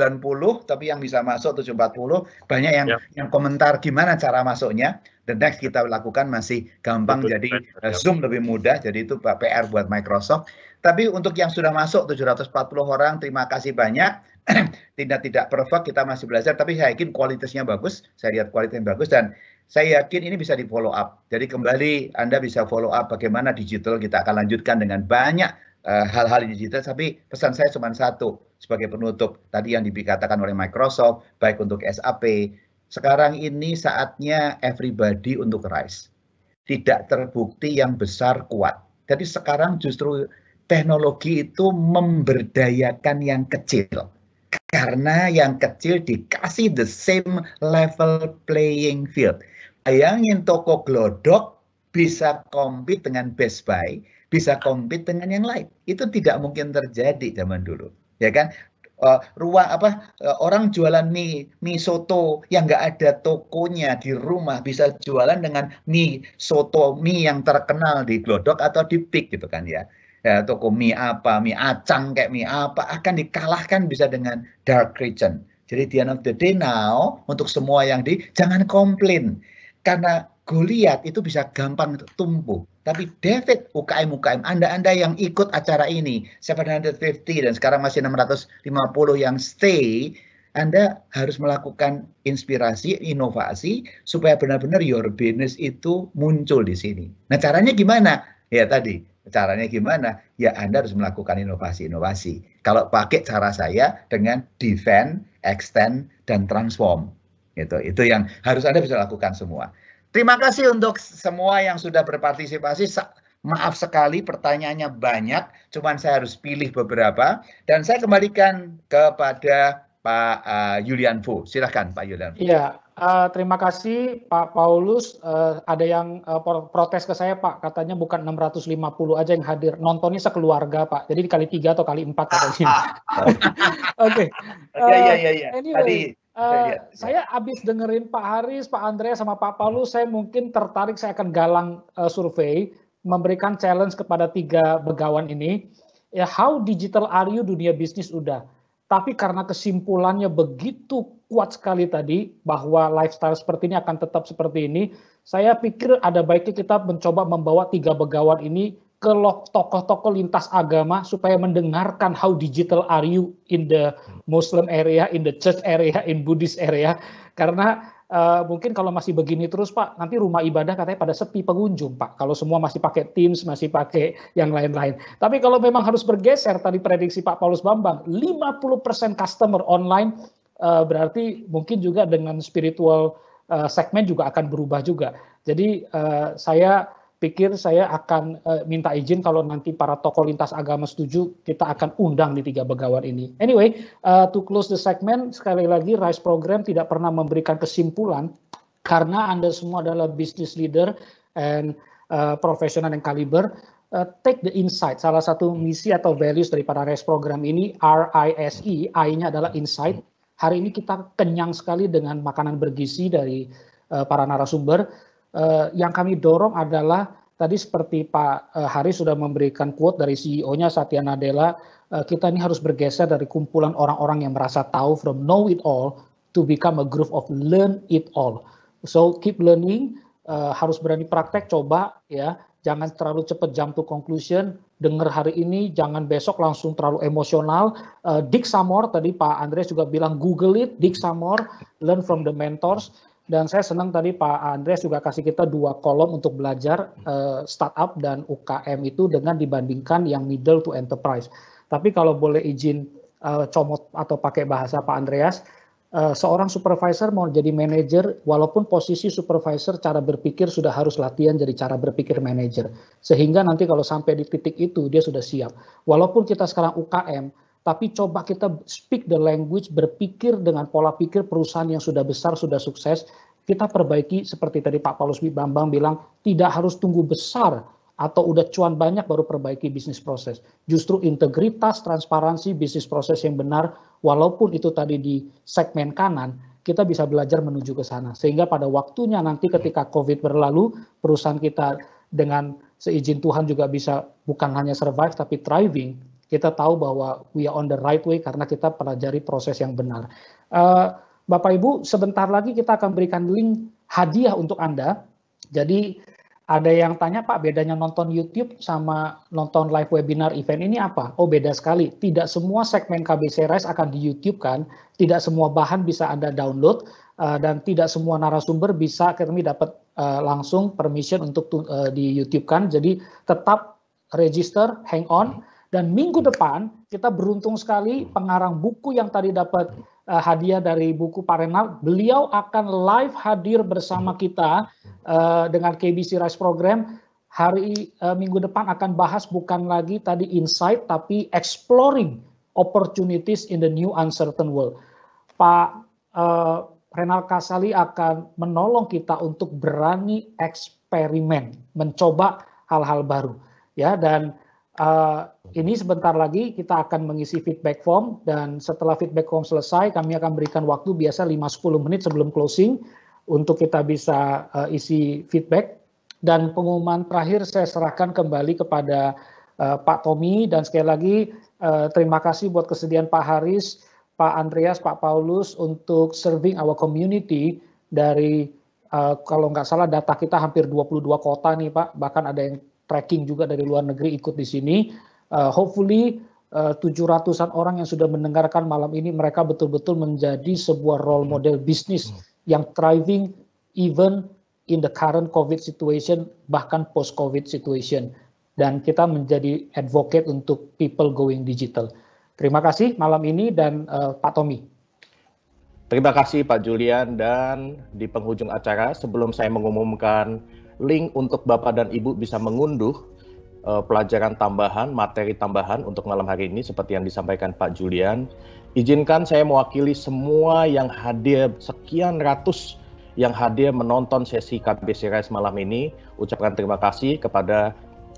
tapi yang bisa masuk 740. Banyak yang komentar gimana cara masuknya. The next kita lakukan masih gampang, jadi Zoom lebih mudah. Jadi itu PR buat Microsoft. Tapi untuk yang sudah masuk 740 orang, terima kasih banyak. Tidak perfect, kita masih belajar. Tapi saya yakin kualitasnya bagus. Saya lihat kualitasnya bagus dan saya yakin ini bisa di follow up. Jadi kembali Anda bisa follow up bagaimana digital, kita akan lanjutkan dengan banyak hal-hal digital. Tapi pesan saya cuma satu sebagai penutup. Tadi yang dikatakan oleh Microsoft, baik untuk SAP, sekarang ini saatnya everybody untuk rise. Tidak terbukti yang besar kuat. Jadi sekarang justru teknologi itu memberdayakan yang kecil. Karena yang kecil dikasih the same level playing field. Bayangin toko glodok bisa compete dengan Best Buy, bisa compete dengan yang lain. Itu tidak mungkin terjadi zaman dulu, ya kan? Orang jualan mie soto yang nggak ada tokonya di rumah bisa jualan dengan mie soto mie yang terkenal di glodok atau di Pik gitu kan ya. Toko mie apa, mie acang kayak mie apa akan dikalahkan bisa dengan dark kitchen. Jadi di end of the day now untuk semua yang jangan komplain karena Goliat itu bisa gampang tumbuh. Tapi David, UKM Anda yang ikut acara ini 750 dan sekarang masih 650 yang stay, Anda harus melakukan inspirasi, inovasi supaya benar-benar your business itu muncul di sini. Nah, caranya gimana? Ya tadi. Caranya gimana? Ya Anda harus melakukan inovasi-inovasi. Kalau pakai cara saya dengan defend, extend, dan transform. Itu yang harus Anda bisa lakukan semua. Terima kasih untuk semua yang sudah berpartisipasi. Maaf sekali pertanyaannya banyak, cuman saya harus pilih beberapa. Dan saya kembalikan kepada Pak Julian Fu. Silahkan Pak Julian Fu. Iya, terima kasih Pak Paulus. Ada yang protes ke saya Pak, katanya bukan 650 aja yang hadir, nontonnya sekeluarga Pak. Jadi dikali 3 atau kali 4 katanya. Oke. Iya. Anyway, saya habis dengerin Pak Haris, Pak Andreas, sama Pak Paulus, saya mungkin tertarik, saya akan galang survei, memberikan challenge kepada 3 begawan ini. Ya, how digital are you dunia bisnis udah. Tapi karena kesimpulannya begitu kuat sekali tadi, bahwa lifestyle seperti ini akan tetap seperti ini, saya pikir ada baiknya kita mencoba membawa 3 begawan ini ke tokoh-tokoh lintas agama supaya mendengarkan how digital are you in the Muslim area, in the church area, in Buddhist area. Karena mungkin kalau masih begini terus Pak, nanti rumah ibadah katanya pada sepi pengunjung Pak. Kalau semua masih pakai Teams, masih pakai yang lain-lain. Tapi kalau memang harus bergeser, tadi prediksi Pak Paulus Bambang, 50% customer online, berarti mungkin juga dengan spiritual segmen juga akan berubah juga. Jadi saya pikir saya akan minta izin kalau nanti para tokoh lintas agama setuju, kita akan undang di 3 begawan ini. Anyway, to close the segment, sekali lagi RISE program tidak pernah memberikan kesimpulan karena Anda semua adalah business leader and profesional yang kaliber. Take the insight. Salah satu misi atau values daripada RISE program ini, RISE, I-nya adalah insight. Hari ini kita kenyang sekali dengan makanan bergizi dari para narasumber. Yang kami dorong adalah tadi seperti Pak Haris sudah memberikan quote dari CEO-nya Satya Nadella, kita ini harus bergeser dari kumpulan orang-orang yang merasa tahu from know it all to become a group of learn it all. So keep learning, harus berani praktek, coba ya, jangan terlalu cepat jump to conclusion, dengar hari ini, jangan besok langsung terlalu emosional. Dig some more, tadi Pak Andreas juga bilang Google it, dig some more, learn from the mentors. Dan saya senang tadi Pak Andreas juga kasih kita 2 kolom untuk belajar startup dan UKM itu dengan dibandingkan yang middle to enterprise. Tapi kalau boleh izin comot atau pakai bahasa Pak Andreas, seorang supervisor mau jadi manajer, walaupun posisi supervisor cara berpikir sudah harus latihan jadi cara berpikir manajer. Sehingga nanti kalau sampai di titik itu dia sudah siap. Walaupun kita sekarang UKM, tapi coba kita speak the language, berpikir dengan pola pikir perusahaan yang sudah besar, sudah sukses, kita perbaiki seperti tadi Pak Paulus Bambang bilang, tidak harus tunggu besar atau udah cuan banyak baru perbaiki bisnis proses. Justru integritas, transparansi, bisnis proses yang benar, walaupun itu tadi di segmen kanan, kita bisa belajar menuju ke sana. Sehingga pada waktunya nanti ketika COVID berlalu, perusahaan kita dengan seizin Tuhan juga bisa bukan hanya survive, tapi thriving. Kita tahu bahwa we are on the right way karena kita pelajari proses yang benar. Bapak Ibu, sebentar lagi kita akan berikan link hadiah untuk Anda. Jadi ada yang tanya, Pak, bedanya nonton YouTube sama nonton live webinar event ini apa? Oh, beda sekali. Tidak semua segmen KBC Rise akan di YouTube kan. Tidak semua bahan bisa Anda download. Dan tidak semua narasumber bisa kami dapat langsung permission untuk di YouTube kan. Jadi tetap register, hang on. Dan minggu depan kita beruntung sekali pengarang buku yang tadi dapat hadiah dari buku Pak Renald, beliau akan live hadir bersama kita dengan KBC Rise Program. Minggu depan akan bahas bukan lagi tadi insight, tapi exploring opportunities in the new uncertain world. Pak Renald Kasali akan menolong kita untuk berani eksperimen, mencoba hal-hal baru. Ya, dan ini sebentar lagi kita akan mengisi feedback form, dan setelah feedback form selesai kami akan berikan waktu biasa 5-10 menit sebelum closing untuk kita bisa isi feedback. Dan pengumuman terakhir saya serahkan kembali kepada Pak Tommy, dan sekali lagi terima kasih buat kesediaan Pak Haris, Pak Andreas, Pak Paulus untuk serving our community dari kalau nggak salah data kita hampir 22 kota nih Pak, bahkan ada yang tracking juga dari luar negeri ikut di sini. Hopefully 700-an orang yang sudah mendengarkan malam ini, mereka betul-betul menjadi sebuah role model bisnis yang thriving even in the current COVID situation, bahkan post-COVID situation. Dan kita menjadi advocate untuk people going digital. Terima kasih malam ini, dan Pak Tommy. Terima kasih Pak Julian, dan di penghujung acara sebelum saya mengumumkan link untuk Bapak dan Ibu bisa mengunduh pelajaran tambahan, materi tambahan untuk malam hari ini seperti yang disampaikan Pak Julian. Izinkan saya mewakili semua yang hadir, sekian ratus yang hadir menonton sesi KBC Rise malam ini. Ucapkan terima kasih kepada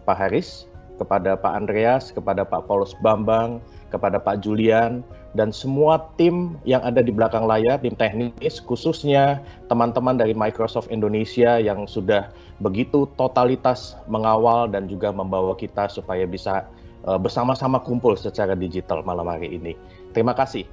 Pak Haris, kepada Pak Andreas, kepada Pak Paulus Bambang, kepada Pak Julian, dan semua tim yang ada di belakang layar, tim teknis, khususnya teman-teman dari Microsoft Indonesia yang sudah begitu totalitas mengawal dan juga membawa kita supaya bisa bersama-sama kumpul secara digital malam hari ini. Terima kasih.